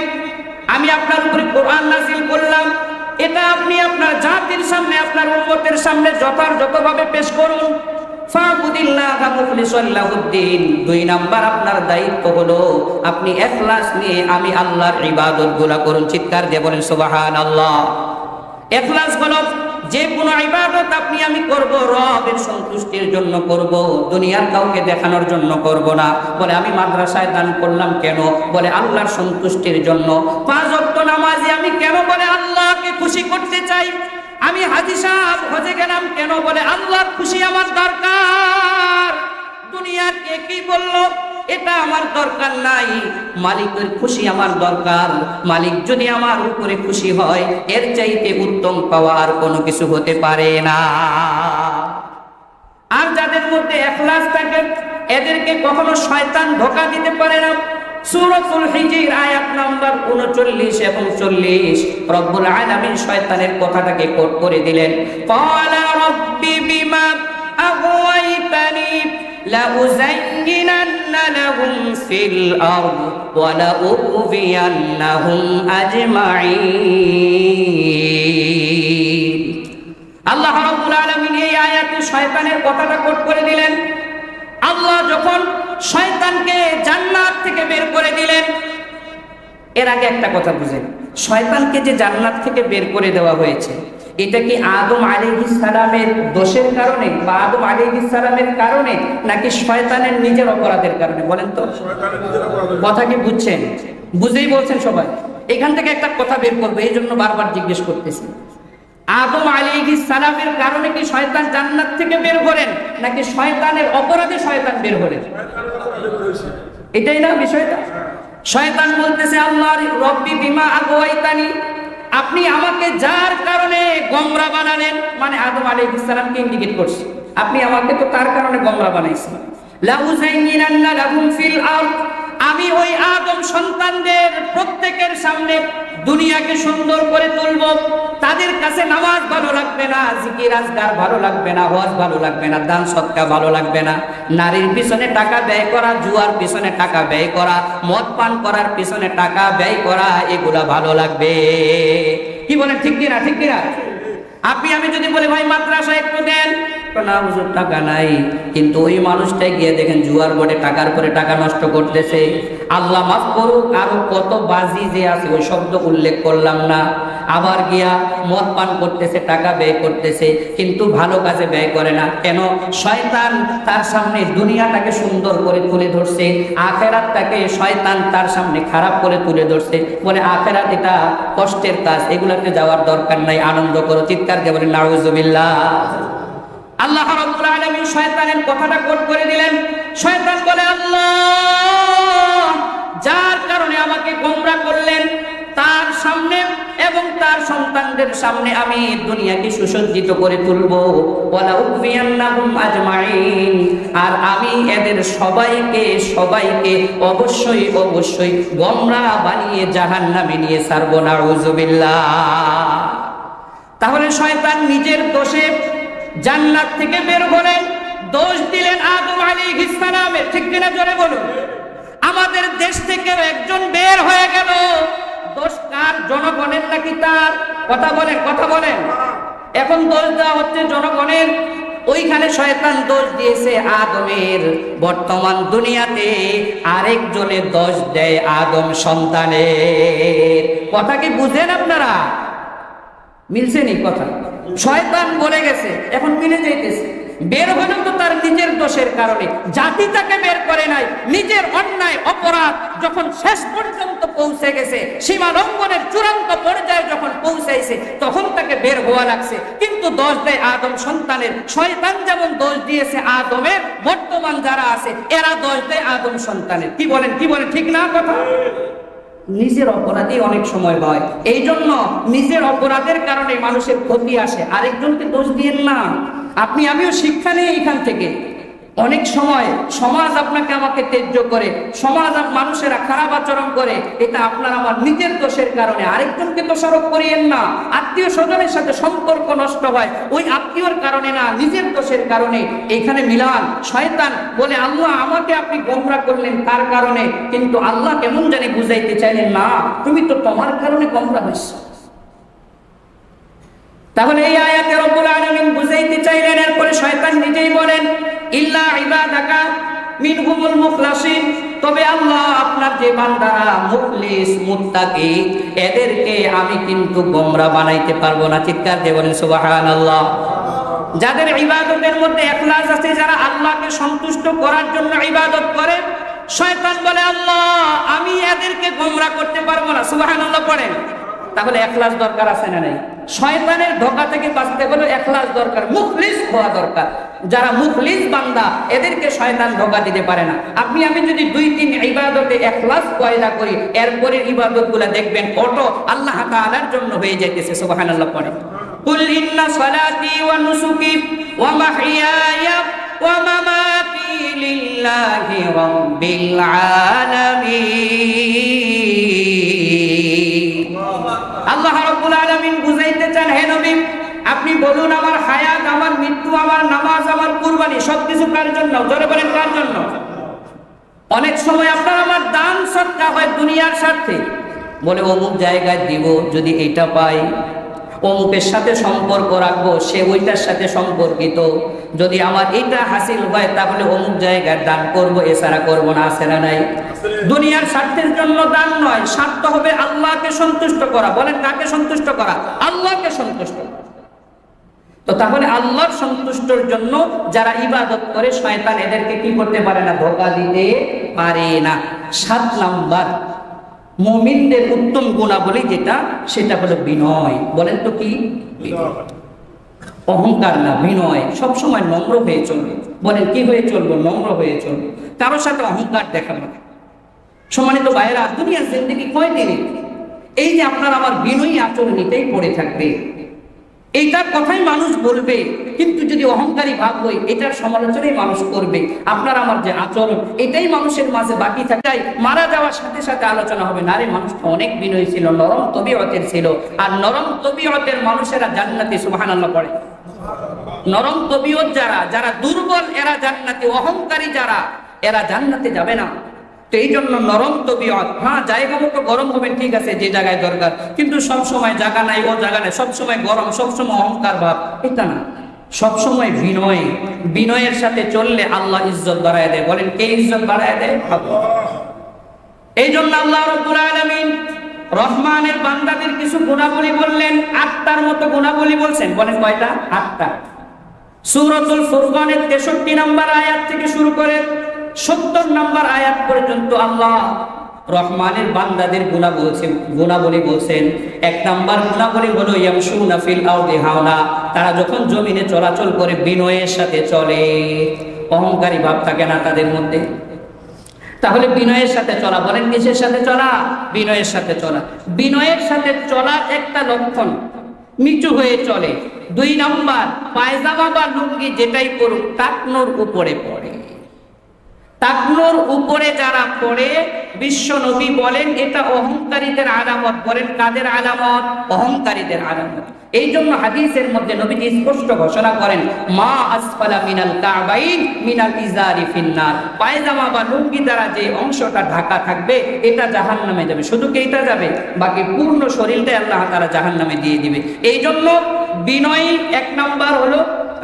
আমি আপনার উপরে কোরআন নাযিল করলাম, এটা আপনি আপনার জাতির সামনে, আপনার উম্মতের সামনে যথাযথভাবে পেশ করুন। ফাবুদিল্লাহা মুখলিসাল লাহুদ্দিন। 2 নাম্বার আপনার দায়িত্ব হলো আপনি ইখলাস নিয়ে আমি আল্লাহর ইবাদতগুলো করুন। চিৎকার দিয়ে বলেন সুবহানাল্লাহ। ইখলাস হলো যে কোনো ইবাদত আপনি আমি করব রবের সন্তুষ্টির জন্য করব, দুনিয়ার কাউকে দেখানোর জন্য করব না। বলে আমি মাদ্রাসায় দান করলাম কেন? বলে আল্লাহর সন্তুষ্টির জন্য। 5 ওয়াক্ত নামাজি আমি কেন? বলে আল্লাহকে খুশি করতে চাই। আমি হাজী সাহেব হজে গেলাম কেন? বলে আল্লাহর খুশি আমার দরকার। দুনিয়ার কে কি বললো এটা আমার দরকার নাই, মালিকের খুশি আমার দরকার। মালিক যদি আমার উপরে খুশি হয়, এর চাইতে উত্তম পাওয়া আর কোনো কিছু হতে পারে না। আর যাদের মধ্যে ইখলাস থাকে এদেরকে কখনো শয়তান ধোঁকা দিতে পারে না। সূরাতুল হিজর আয়াত নাম্বার 39 এবং 40 রব্বুল আলামিন শয়তানের কথাটাকে কোট করে দিলেন। ক্বালা রাব্বি বিমা আগওয়াইতানি লাউযায়্যিনান্না লাহুম ফিল আরদ ওয়া লাউগবিয়ান্নাহুম আজমাঈন। আল্লাহ রাব্বুল আলামিন এই আয়াতে শয়তানের কথাটা কোট করে দিলেন। আল্লাহ যখন শয়তানকে জান্নাত থেকে বের করে দিলেন, এর আগে একটা কথা বুঝেন, শয়তানকে যে জান্নাত থেকে বের করে দেওয়া হয়েছে এটা কি আদম আলাইহিস সালামের দোষের কারণে বা আদম আলাইহিস সালামের কারণে নাকি শয়তানের নিজের অপরাধের কারণে? বলেন তো, কথা কি বুঝছেন? বুঝেই বলছেন সবাই? এখান থেকে একটা কথা বের করবে, এই জন্য বারবার জিজ্ঞেস করতেছি। আদম আলাইহিস সালামের কারণে কি শয়তান জান্নাত থেকে বের করেন নাকি শয়তানের অপরাধে শয়তান বের করেন? এটাই না বিষয়টা। শয়তান বলতেছে আল্লাহ রব্বি বিমা আগওয়াইতানি, আপনি আমাকে যার কারণে গোমরা বানালেন, মানে আদম আলাইহিস সালামকে ইন্ডিকেট করছে, আপনি আমাকে তো তার কারণে গোমরা বানাইছেন। লাউযায়্যিনান্না লাহুম ফিল আরদ, আমি ওই আদম সন্তানদের প্রত্যেকের সামনে দুনিয়াকে সুন্দর করে তুলব। তাদের কাছে নামাজ ভালো লাগবে না, জিকির আজকার ভালো লাগবে না, হজ ভালো লাগবে না, দান সদকা ভালো লাগবে না, নারীর পিছনে টাকা ব্যয় করা, জুয়ার পিছনে টাকা ব্যয় করা, মদ পান করার পিছনে টাকা ব্যয় করা, এগুলা ভালো লাগবে। কি বলেন, ঠিক কিনা? ঠিক কিনা? আপনি আমি যদি বলি ভাই মাদ্রাসা একটু দেন, না হুজুর টাকা নাই, কিন্তু ওই মানুষটাই গিয়ে দেখেন জুয়ার বোর্ডে টাকার পরে টাকা নষ্ট করতেছে। আল্লাহ মাফ করুক, আরো কত বাজি যে আছে ওই শব্দ উল্লেখ করলাম না। আবার গিয়া মদ পান করতেছে, টাকা ব্যয় করতেছে, কিন্তু ভালো কাজে ব্যয় করে না। কেন? শয়তান তার সামনে দুনিয়াটাকে সুন্দর করে তুলে ধরছে, আখেরাতটাকে শয়তান তার সামনে খারাপ করে তুলে ধরছে। বলে আখেরাত এটা কষ্টের কাজ, এগুলাতে যাওয়ার দরকার নাই, আনন্দ করো। চিৎকার দিয়ে বলে নাউজুবিল্লাহ। আল্লাহ রাব্বুল আলামিন শয়তানের কথাটা কোট করে দিলেন। শয়তান বলে আল্লাহ যার কারণে আমাকে গোমরা করলেন, তার সামনে এবং তার সন্তানদের সামনে আমি দুনিয়াকে সুসজ্জিত করে তুলব। ওয়ালা উগবিয়ান্নাহুম আজমাইন, আর আমি এদের সবাইকে অবশ্যই গোমরা বানিয়ে জাহান্নামে নিয়ে ছাড়ব। নাউজুবিল্লাহ। তাহলে শয়তান নিজের দোষে জান্নাত থেকে বের হলেন, দোষ দিলেন আদম আলাইহিস সালামের। ঠিক কিনা? জোরে বলুন। আমাদের দেশ থেকে একজন বের হয়ে গেল, দোষ কার? জনগণের নাকি তার? কথা বলেন, কথা বলেন। এখন দোষ দেওয়া হচ্ছে জনগণের। ওইখানে শয়তান দোষ দিয়েছে আদমের। বর্তমান দুনিয়াতে আরেকজনের দোষ দেয় আদম সন্তানের। কথা কি বুঝেন আপনারা? মিলছে নি কথা? শয়তান বলে গেছে, এখন মিলে যাইতেছে। বের হলো তো তার নিজের দোষের কারণে, জাতি তাকে বের করে নাই। নিজের অন্যায় অপরাধ যখন শেষ পর্যন্ত পৌঁছে গেছে, সীমা লঙ্ঘনের চূড়ান্ত পর্যায়ে যখন পৌঁছাইছে, তখন তাকে বের হওয়া লাগছে। কিন্তু দোষ দেয় আদম সন্তানের। শয়তান যেমন দোষ দিয়েছে আদমের, বর্তমান যারা আছে এরা দোষ দেয় আদম সন্তানের। কি বলেন, কি বলেন? ঠিক না কথা? নিজের অপরাধী অনেক সময় হয়। এই জন্য নিজের অপরাধের কারণে মানুষের ক্ষতি আসে, আরেকজনকে দোষ দিয়েন না। আপনি আমিও শিক্ষা নেই এখান থেকে। অনেক সময় সমাজ আপনাকে আমাকে ত্যায্য করে, সমাজ মানুষেরা খারাপ আচরণ করে, এটা আপনার আমার নিজের দোষের কারণে। আরেকজনকে দোষারোপ করিয়েন না। আত্মীয় স্বজনের সাথে সম্পর্ক নষ্ট হয় ওই আত্মীয়র কারণে না, নিজের দোষের কারণে। এখানে মিলান। শয়তান বলে আল্লাহ আমাকে আপনি গোমরা করলেন তার কারণে, কিন্তু আল্লাহ কেমন জানি বুঝাইতে চাইলেন না, তুমি তো তোমার কারণে গোমরা হইছো। তাহলে এই আয়াতে রব্বুল আলামিন বুঝাইতে চাইলেন। এরপরে শয়তান নিজেই বলেন ইল্লা ইবাদাকা মিনহুমুল মুখলাসিন, তবে আল্লাহ আপনার যে বান্দারা মুখলিস মুত্তাকি এদেরকে আমি কিন্তু গোমরা বানাইতে পারবো না। চিৎকার দিয়ে বলেন সুবহানাল্লাহ। যাদের ইবাদতের মধ্যে ইখলাস আছে, যারা আল্লাহকে সন্তুষ্ট করার জন্য ইবাদত করে, শয়তান বলে আল্লাহ আমি এদেরকে গোমরা করতে পারবো না। সুবহানাল্লাহ পড়েন। তাহলে ইখলাস দরকার আছে না নাই? শয়তানের ধোঁকা থেকে বাঁচতে হলে ইখলাস দরকার, মুখলিস হওয়া দরকার। যারা মুখলিস বান্দা এদেরকে শয়তান ধোঁকা দিতে পারে না। আপনি আমি যদি 2-3 ইবাদতে ইখলাস পয়দা করি, এরপরে ইবাদতগুলো দেখবেন অটো আল্লাহ তাআলার জন্য হয়ে যাইতেছে। সুবহানাল্লাহ পড়েন। কুল ইন্না সালাতি ওয়া নুসুকি ওয়া মাহইয়ায়া ওয়া মামাতি লিল্লাহি রাব্বিল আলামিন। আল্লাহ রাব্বুল আলামিন বুঝাইতে চান, হে নবী আপনি বলুন আমার হায়াত, আমার মৃত্যু, আমার নামাজ, আমার কুরবানি সবকিছু কার জন্য? জোরে বলেন কার জন্য? অনেক সময় আপনার আমার দান সদকা হয় দুনিয়ার স্বার্থে। বলে অমুক জায়গায় দিব, যদি এটা পাই অমুকের সাথে সম্পর্ক রাখবো, সে ওইটার সাথে সম্পর্কিত, যদি আমার এটা হাসিল হয় তাহলে অমুক জায়গায় দান করব, এছাড়া করব না। আছে না নাই? দুনিয়ার স্বার্থের জন্য দান নয়, স্বার্থ হবে আল্লাহকে সন্তুষ্ট করা। বলেন কাকে সন্তুষ্ট করা? আল্লাহকে সন্তুষ্ট করা। তো তাহলে আল্লাহর সন্তুষ্টর জন্য যারা ইবাদত করে, শয়তান এদেরকে কি করতে পারে না? ধোঁকা দিতে পারে না। 7 নাম্বার মুমিনদের উত্তম গুণাবলী যেটা, সেটা হলো বিনয়। বলেন তো কি? অহংকার না, বিনয়। সবসময় নম্র হয়ে চলবে। বলেন কি হয়ে চলবো? নম্র হয়ে চলবে, কারোর সাথে অহংকার দেখাবো না। সম্মানিত ভাইয়েরা, দুনিয়ার জিন্দেগি কয়দিনের? এই যে আপনার আমার বিনয়ী আচরণেই পড়ে থাকবে, এইটার কথাই মানুষ বলবে, কিন্তু যদি অহংকারী ভাব হই এটার সমালোচনাই মানুষ করবে। আপনার আমার যে আচরণ, এটাই মানুষের মাঝে বাকি থাকে। মারা যাওয়ার সাথে সাথে আলোচনা হবে, না রে মানুষটা অনেক বিনয়ী ছিল, নরম তবিয়তের ছিল। আর নরম তবিয়তের মানুষেরা জান্নাতে। সুবহানাল্লাহ পড়ে। নরম তবিয়ত যারা, যারা দুর্বল এরা জান্নাতে, অহংকারী যারা এরা জান্নাতে যাবে না। তো এই জন্য নরম তবিয়ত। হ্যাঁ, জায়গা মতো গরম হবেন, ঠিক আছে, যে জায়গায় দরকার, কিন্তু সবসময় জায়গা নাই ও জায়গা নাই, সবসময় গরম, সবসময় অহংকার ভাব, এটা না। সবসময় বিনয়। বিনয়ের সাথে চললে আল্লাহ ইজ্জত বাড়ায় দেয়। বলেন কে ইজ্জত বাড়ায় দেয়? এই জন্য আল্লাহ রাব্বুল আলামিন রহমানের বান্দাদের কিছু গুণাবলী বললেন। 8টার মতো গুণাবলী বলছেন। বলেন কয়টা? 8টা। সূরাতুল ফুরকানের 63 নম্বর আয়াত থেকে শুরু করে 70 নম্বর আয়াত পর্যন্ত আল্লাহ রহমানের বান্দাদের গুণাবলী বলছেন। 1 নম্বর গুণাবলী হলো ইয়ামশুনা ফিল আরদি হাওনা, তারা যখন জমিনে চলাচল করে বিনয়ের সাথে চলে, অহংকারী ভাব থাকে না তাদের মধ্যে। তাহলে বিনয়ের সাথে চলা। বলেন কিসের সাথে চলা? বিনয়ের সাথে চলা। বিনয়ের সাথে চলার একটা লক্ষণ, নিচু হয়ে চলে। 2 নম্বর, পায়জামা বা লুঙ্গি যেটাই পরুক টাকনোর উপরে পড়ে। টাকনোর উপরে যারা পড়ে, বিশ্ব নবী বলেন এটা অহংকারীদের আলামত। বলেন কাদের আলামত? অহংকারীদের আলামত। এই জন্য হাদিসের মধ্যে নবীজি স্পষ্ট ঘোষণা করেন, মা আসফালা মিনাল কাবাইন মিনাল ইজারি ফিন্নার। পায়জামা বা লুঙ্গি দ্বারা যে অংশটা ঢাকা থাকবে এটা জাহান্নামে যাবে। শুধু কি এটা যাবে? বাকি পূর্ণ শরীরটাই আল্লাহ তাআলা জাহান্নামে দিয়ে দিবে। এই জন্য বিনয়ী 1 নাম্বার হলো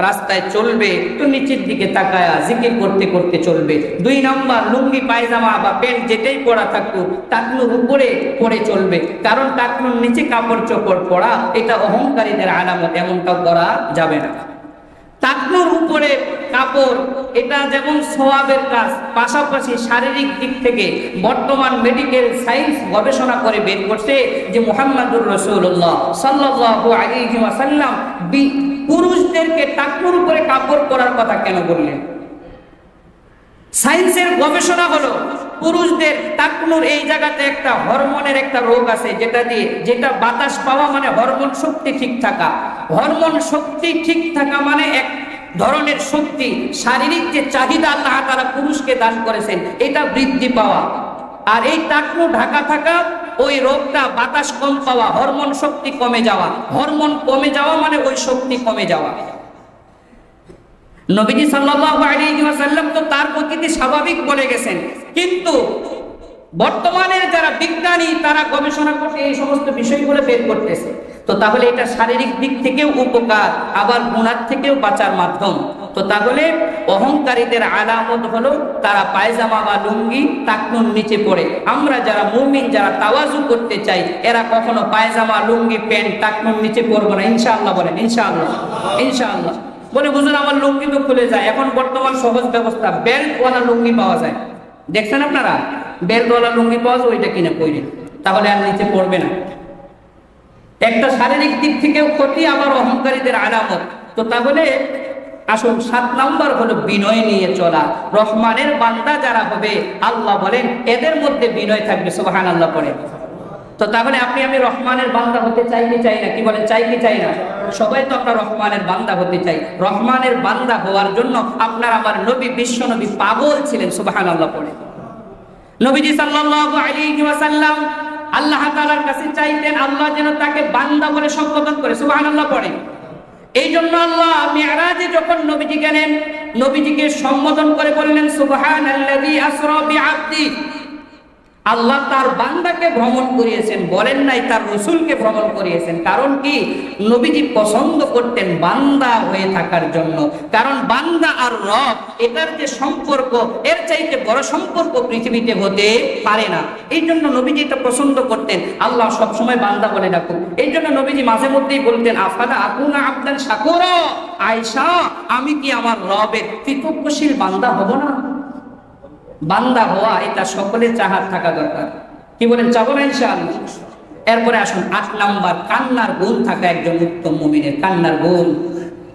রাস্তায় চলবে তো নিচের দিকে তাকায়া জিকির করতে করতে চলবে। 2 নাম্বার, লুঙ্গি পায়জামা বা প্যান্ট যেটাই পরা থাকুক টাকনুর উপরে পরে চলবে, কারণ টাকনুর নিচে কাপড় চোপড় পরা এটা অহংকারীদের আলামত, এমনটা করা যাবে না। টাকনুর উপরে কাপড় এটা যেমন সওয়াবের কাজ, পাশাপাশি শারীরিক দিক থেকে বর্তমান মেডিকেল সায়েন্স গবেষণা করে বের করছে যে মুহাম্মাদুর রাসূলুল্লাহ সাল্লাল্লাহু আলাইহি ওয়াসাল্লাম পুরুষদেরকে টাকনুর উপরে কাপড় পরার কথা কেন বললেন? সায়েন্সের গবেষণা হলো পুরুষদের টাকনুর এই জায়গাতে একটা হরমোনের একটা রোগ আছে, যেটা বাতাস পাওয়া মানে হরমোন শক্তি ঠিক থাকা। হরমোন শক্তি ঠিক থাকা মানে ধরনের শক্তি, শারীরিক যে চাহিদা আল্লাহ তাআলা পুরুষকে দান করেছেন এটা বৃদ্ধি পাওয়া, আর এই টাকনু ঢাকা থাকা ওই রোগটা বাতাস কম পাওয়া, হরমোন শক্তি কমে যাওয়া। হরমোন কমে যাওয়া মানে ওই শক্তি কমে যাওয়া। নবীজি সাল্লাল্লাহু আলাইহি ওয়াসাল্লাম তো তার প্রকৃতি স্বাভাবিক বলে গেছেন, কিন্তু বর্তমানের যারা বিজ্ঞানী তারা গবেষণা করে এই সমস্ত বিষয়গুলো বের করতেছে। তো তাহলে এটা শারীরিক দিক থেকেও উপকার, আবার গুনাহ থেকেও বাঁচার মাধ্যম। তো তাহলে অহংকারীদের আলামত হলো তারা পায়জামা বা লুঙ্গি টাকনুর নিচে পড়ে। আমরা যারা মুমিন, যারা তাওয়াজু করতে চাই, এরা কখনো পায়জামা লুঙ্গি প্যান্ট টাকনুর নিচে পড়বো না, ইনশাআল্লাহ বলেন। ইনশাআল্লাহ, ইনশাআল্লাহ। বলে হুজুর আমার লুঙ্গি তো খুলে যায়। এখন বর্তমান সহজ ব্যবস্থা, বেল্টওয়ালা লুঙ্গি পাওয়া যায়। দেখছেন আপনারা, বেল্টওয়ালা লুঙ্গি পাওয়া যায়, ওইটা কিনে পরে, তাহলে আর নিচে পড়বে না। একটা শারীরিক দিক থেকেও ক্ষতি, আবার অহংকারীদের আলামত। তো তাহলে আসুন 7 নাম্বার হলো বিনয় নিয়ে চলা। রহমানের বান্দা যারা হবে, আল্লাহ বলেন এদের মধ্যে বিনয় থাকবে। সুবহানাল্লাহ পড়ে। তো তাহলে আপনি আমি রহমানের বান্দা হতে চাই কি চাই না? কি বলেন, চাই কি চাই না? সবাই তো আমরা রহমানের বান্দা হতে চাই। রহমানের বান্দা হওয়ার জন্য আপনার আমার নবী, বিশ্ব নবী পাগল ছিলেন। সুবহানাল্লাহ পড়ে। নবীজি সাল্লাল্লাহু আলাইহি ওয়াসাল্লাম আল্লাহ তাআলার কাছে চাইতেন আল্লাহ যেন তাকে বান্দা বলে সম্বোধন করে। সুবহানাল্লাহ পড়ে। এই জন্য আল্লাহ মিরাজে যখন নবীজি গেলেন, নবীজিকে সম্বোধন করে বললেন সুবহানাল্লাযী আসরা বিআবদি। আল্লাহ তার বান্দাকে ভ্রমণ করিয়েছেন, বলেন নাই তার রাসূলকে ভ্রমণ করিয়েছেন। কারণ কি? নবীজি পছন্দ করতেন বান্দা হয়ে থাকার জন্য। কারণ বান্দা আর রব এটার যে সম্পর্ক, এর চাইতে বড় সম্পর্ক পৃথিবীতে হতে পারে না। এই জন্য নবীজি এটা পছন্দ করতেন। আল্লাহ সব সময় বান্দা বলে ডাকুন। এই জন্য নবীজি মাঝে মধ্যেই বলতেন আফালা আকুনা আবদান শাকুরা, আয়েশা আমি কি আমার রবের কৃতজ্ঞশীল বান্দা হব না? বান্দা হওয়া এটা সকলের চাহাত থাকা দরকার। কি বলেন, চাবো না ইনশাআল্লাহ? এরপরে আসুন 8 নাম্বার, কান্নার গুণ থাকা একজন উত্তম মুমিনের। কান্নার গুণ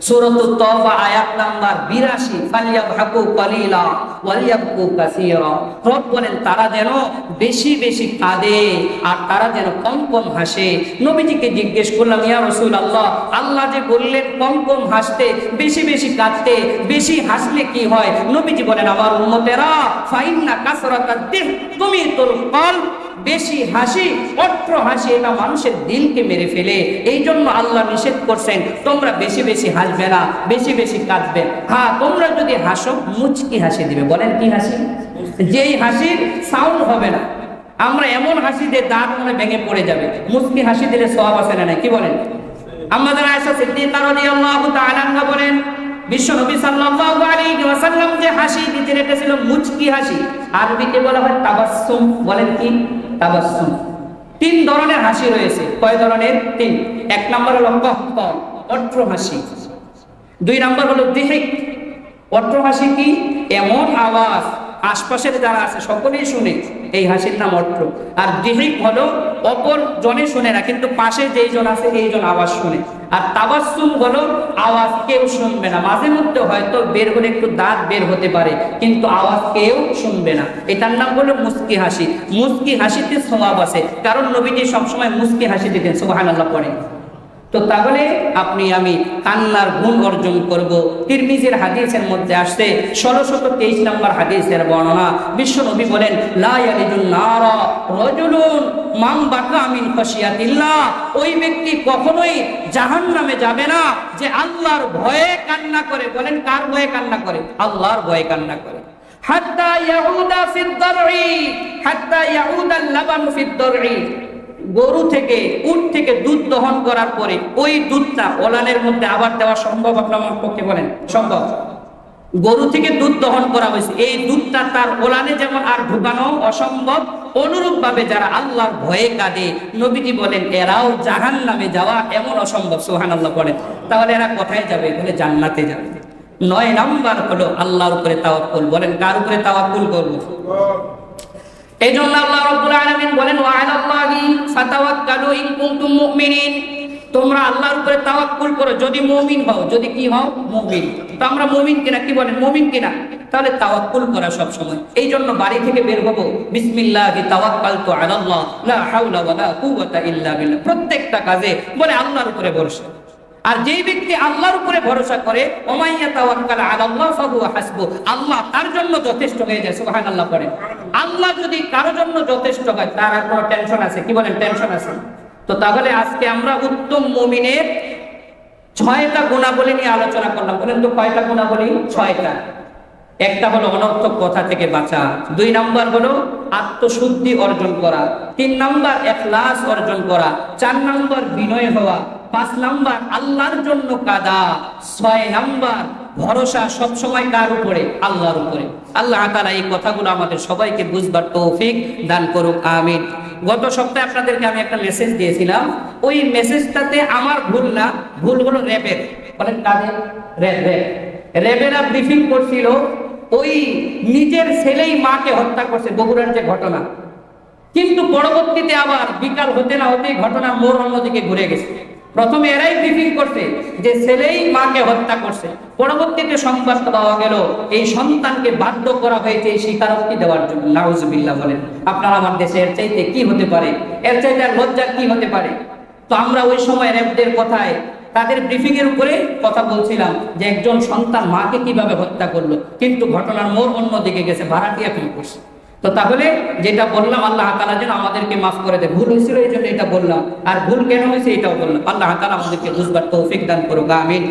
সূরাতুত তাওবা আয়াত নাম্বার 82, ফালইয়াবহাকু কালিলা ওয়ালিয়াবকু কাসীরা। রব বলেন তারা যেন বেশি বেশি কাঁদে আর তারা যেন কম কম হাসে। নবীজিকে জিজ্ঞেস করলাম, ইয়া রাসূলুল্লাহ, আল্লাহ যে বললেন কম কম হাসতে, বেশি বেশি কাঁদতে, বেশি হাসলে কি হয়? নবীজি বলেন আমার উম্মতেরা ফাইন্না কাসরাতাদ দিহ তুমিতুল কলব। বেশি হাসি, অট্র হাসি, এটা মানুষের দিলকে মেরে ফেলে। এই জন্য আল্লাহ নিষেধ করছেন তোমরা বেশি বেশি হাসবে না, বেশি বেশি কাঁদবে। হ্যাঁ, তোমরা যদি হাসো মুচকি হাসি দিবে। বলেন কি হাসি? যেই হাসির সাউন্ড হবে না। আমরা এমন হাসি দিয়ে দাঁত মনে ভেঙে পড়ে যাবে। মুচকি হাসি দিলে সওয়াব আছে না? কি বলেন? আমাদের আয়েশা সিদ্দিকা রাদিয়াল্লাহু তাআলা আনহা বলেন বিশ্ব নবী সাল্লাল্লাহু আলাইহি ওয়াসাল্লাম যে হাসি দিতেন এটা ছিল মুচকি হাসি। আরবিতে বলা হয় তাবাসসুম। বলেন কি? তাবাসসুম। 3 ধরনের হাসি রয়েছে। কয় ধরনের? 3। 1 নাম্বার হলো কহকহ, অট্র হাসি। 2 নাম্বার হলো দিহিক। অট্র হাসি কি? এমন আওয়াজ আশপাশের যারা আছে সকলেই শুনে, এই হাসির নাম অট্র। আর দিহিক হলো অপর জনে শুনে না, কিন্তু পাশে যেই জন আছে এই জন আওয়াজ শুনে। আর তাবাসসুম হলো আওয়াজ কেউ শুনবে না, মাঝে মধ্যে হয়তো বের হলে একটু দাঁত বের হতে পারে, কিন্তু আওয়াজ কেউ শুনবে না। এটার নাম হলো মুচকি হাসি। মুচকি হাসিতে সওয়াব আছে, কারণ নবীজি সবসময় মুচকি হাসি দিতেন। সুবহানাল্লাহ পড়ে। তো তাহলে আপনি আমি কান্নার গুণ অর্জন করব। তিরমিজির হাদিসের মধ্যে আসছে 1623 নম্বর হাদিসের বর্ণনা। বিশ্ব নবী বলেন লা ইয়ালিজুন নারা রাজুলুন মান বাকা মিন খাশিয়াতিল্লাহ। ওই ব্যক্তি কখনোই জাহান্নামে যাবে না যে আল্লাহর ভয়ে কান্না করে। বলেন কার ভয়ে কান্না করে? আল্লাহর ভয়ে কান্না করে। হাত্তা ইয়াউদা ফিদ দারই, হাত্তা ইয়াউদা লাবান ফিদ দারই। গরু থেকে, উট থেকে দুধ দহন করার পরে ওই দুধটা ওলানের মধ্যে আবার দেওয়া সম্ভব? আপনার পক্ষে বলেন সম্ভব? গরু থেকে দুধ দহন করা হয়েছে, এই দুধটা তার ওলানে যেমন আর ঢুকানো অসম্ভব, অনুরূপ ভাবে যারা আল্লাহর ভয়ে কাঁদে নবীজি বলেন এরাও জাহান্নামে যাওয়া এমন অসম্ভব। সুবহানাল্লাহ বলেন। তাহলে এরা কোথায় যাবে? বলে জান্নাতে যাবে। 9 নাম্বার হলো আল্লাহর উপরে তাওয়াক্কুল। বলেন কার উপরে তাওয়াক্কুল করব? এই জন্য আল্লাহ রাব্বুল আলামিন বলেন ওয়া আলাল্লাহি ফাতাওয়াক্কালু ইন কুনতুম মুমিনিন। তোমরা আল্লাহর উপরে তাওয়াক্কুল করো যদি মুমিন হও। যদি কি হও? মুমিন। তো আমরা মুমিন কিনা? কি বলেন? মুমিন কিনা? তাহলে তাওয়াক্কুল করা সব সময়। এই জন্য বাড়ি থেকে বের হবো বিসমিল্লাহি তাওয়াক্কালতু আলাল্লাহ লা হাওলা ওয়ালা কুওয়াতা ইল্লা বিল্লাহ। প্রত্যেকটা কাজে বলে আল্লাহর উপরে ভরসা। আর যেই ব্যক্তি আল্লাহর উপরে ভরসা করে, ওমাইয়া তাওয়াক্কাল আলাল্লাহ ফাহুয়া হাসবু, আল্লাহ তার জন্য যথেষ্ট হয়ে যায়। সুবহানাল্লাহ পড়েন। আল্লাহ যদি কারোর জন্য যথেষ্ট হয়, তার আর কোনো টেনশন আছে? কি বলেন, টেনশন আছে? তো তাহলে আজকে আমরা উত্তম মুমিনের 6টা গুণাবলী নিয়ে আলোচনা করলাম। বলেন তো কয়টা গুণাবলী? 6টা। একটা হলো অনর্থক কথা থেকে বাঁচা, 2 নাম্বার হলো আত্মশুদ্ধি অর্জন করা, 3 নাম্বার ইখলাস অর্জন করা, 4 নাম্বার বিনয় হওয়া, 5 নাম্বার আল্লাহর জন্য কাঁদা, 6 নাম্বার ভরসা সব সময় কার উপরে? আল্লাহর উপরে। আল্লাহ তাআলা এই কথাগুলো আমাদের সবাইকে বুঝবার তৌফিক দান করুক, আমিন। গত সপ্তাহে আপনাদেরকে আমি একটা মেসেজ দিয়েছিলাম, ওই মেসেজটাতে আমার ভুল না, ভুল হলো র্যাবের। বলেন কাদের? র্যাবেরা ব্রিফিং করছিল, ওই নিজের ছেলেই মাকে হত্যা করছে, বগুড়ার যে ঘটনা। কিন্তু পরবর্তীতে আবার বিকাল হতে না হতে ঘটনার মোড় অন্যদিকে ঘুরে গেছে। প্রথমে এরাই ব্রিফিং করছে যে ছেলেই মাকে হত্যা করছে, পরবর্তীতে সংবাদ পাওয়া গেল এই সন্তানকে বাধ্য করা হয়েছে এই স্বীকারোক্তি দেওয়ার জন্য। নাউজুবিল্লাহ বলেন। আপনার আমার দেশে এর চাইতে কি হতে পারে? এর চাইতে আর লজ্জা কি হতে পারে? তো আমরা ওই সময় র্যাবদের কথায়, তাদের ব্রিফিং এর উপরে কথা বলছিলাম যে একজন সন্তান মাকে কিভাবে হত্যা করলো, কিন্তু ঘটনার মোড় অন্যদিকে গেছে, ভাড়াটিয়া ফেল করছে। তো তাহলে যেটা বললাম, আল্লাহ তাআলা যেন আমাদেরকে মাফ করে দেয়। ভুল হয়েছিল এই জন্য এটা বললাম, আর ভুল কেন হয়েছে এটাও বললাম। আল্লাহ তাআলা আমাদেরকে বুঝবার তৌফিক দান করুক, আমিন।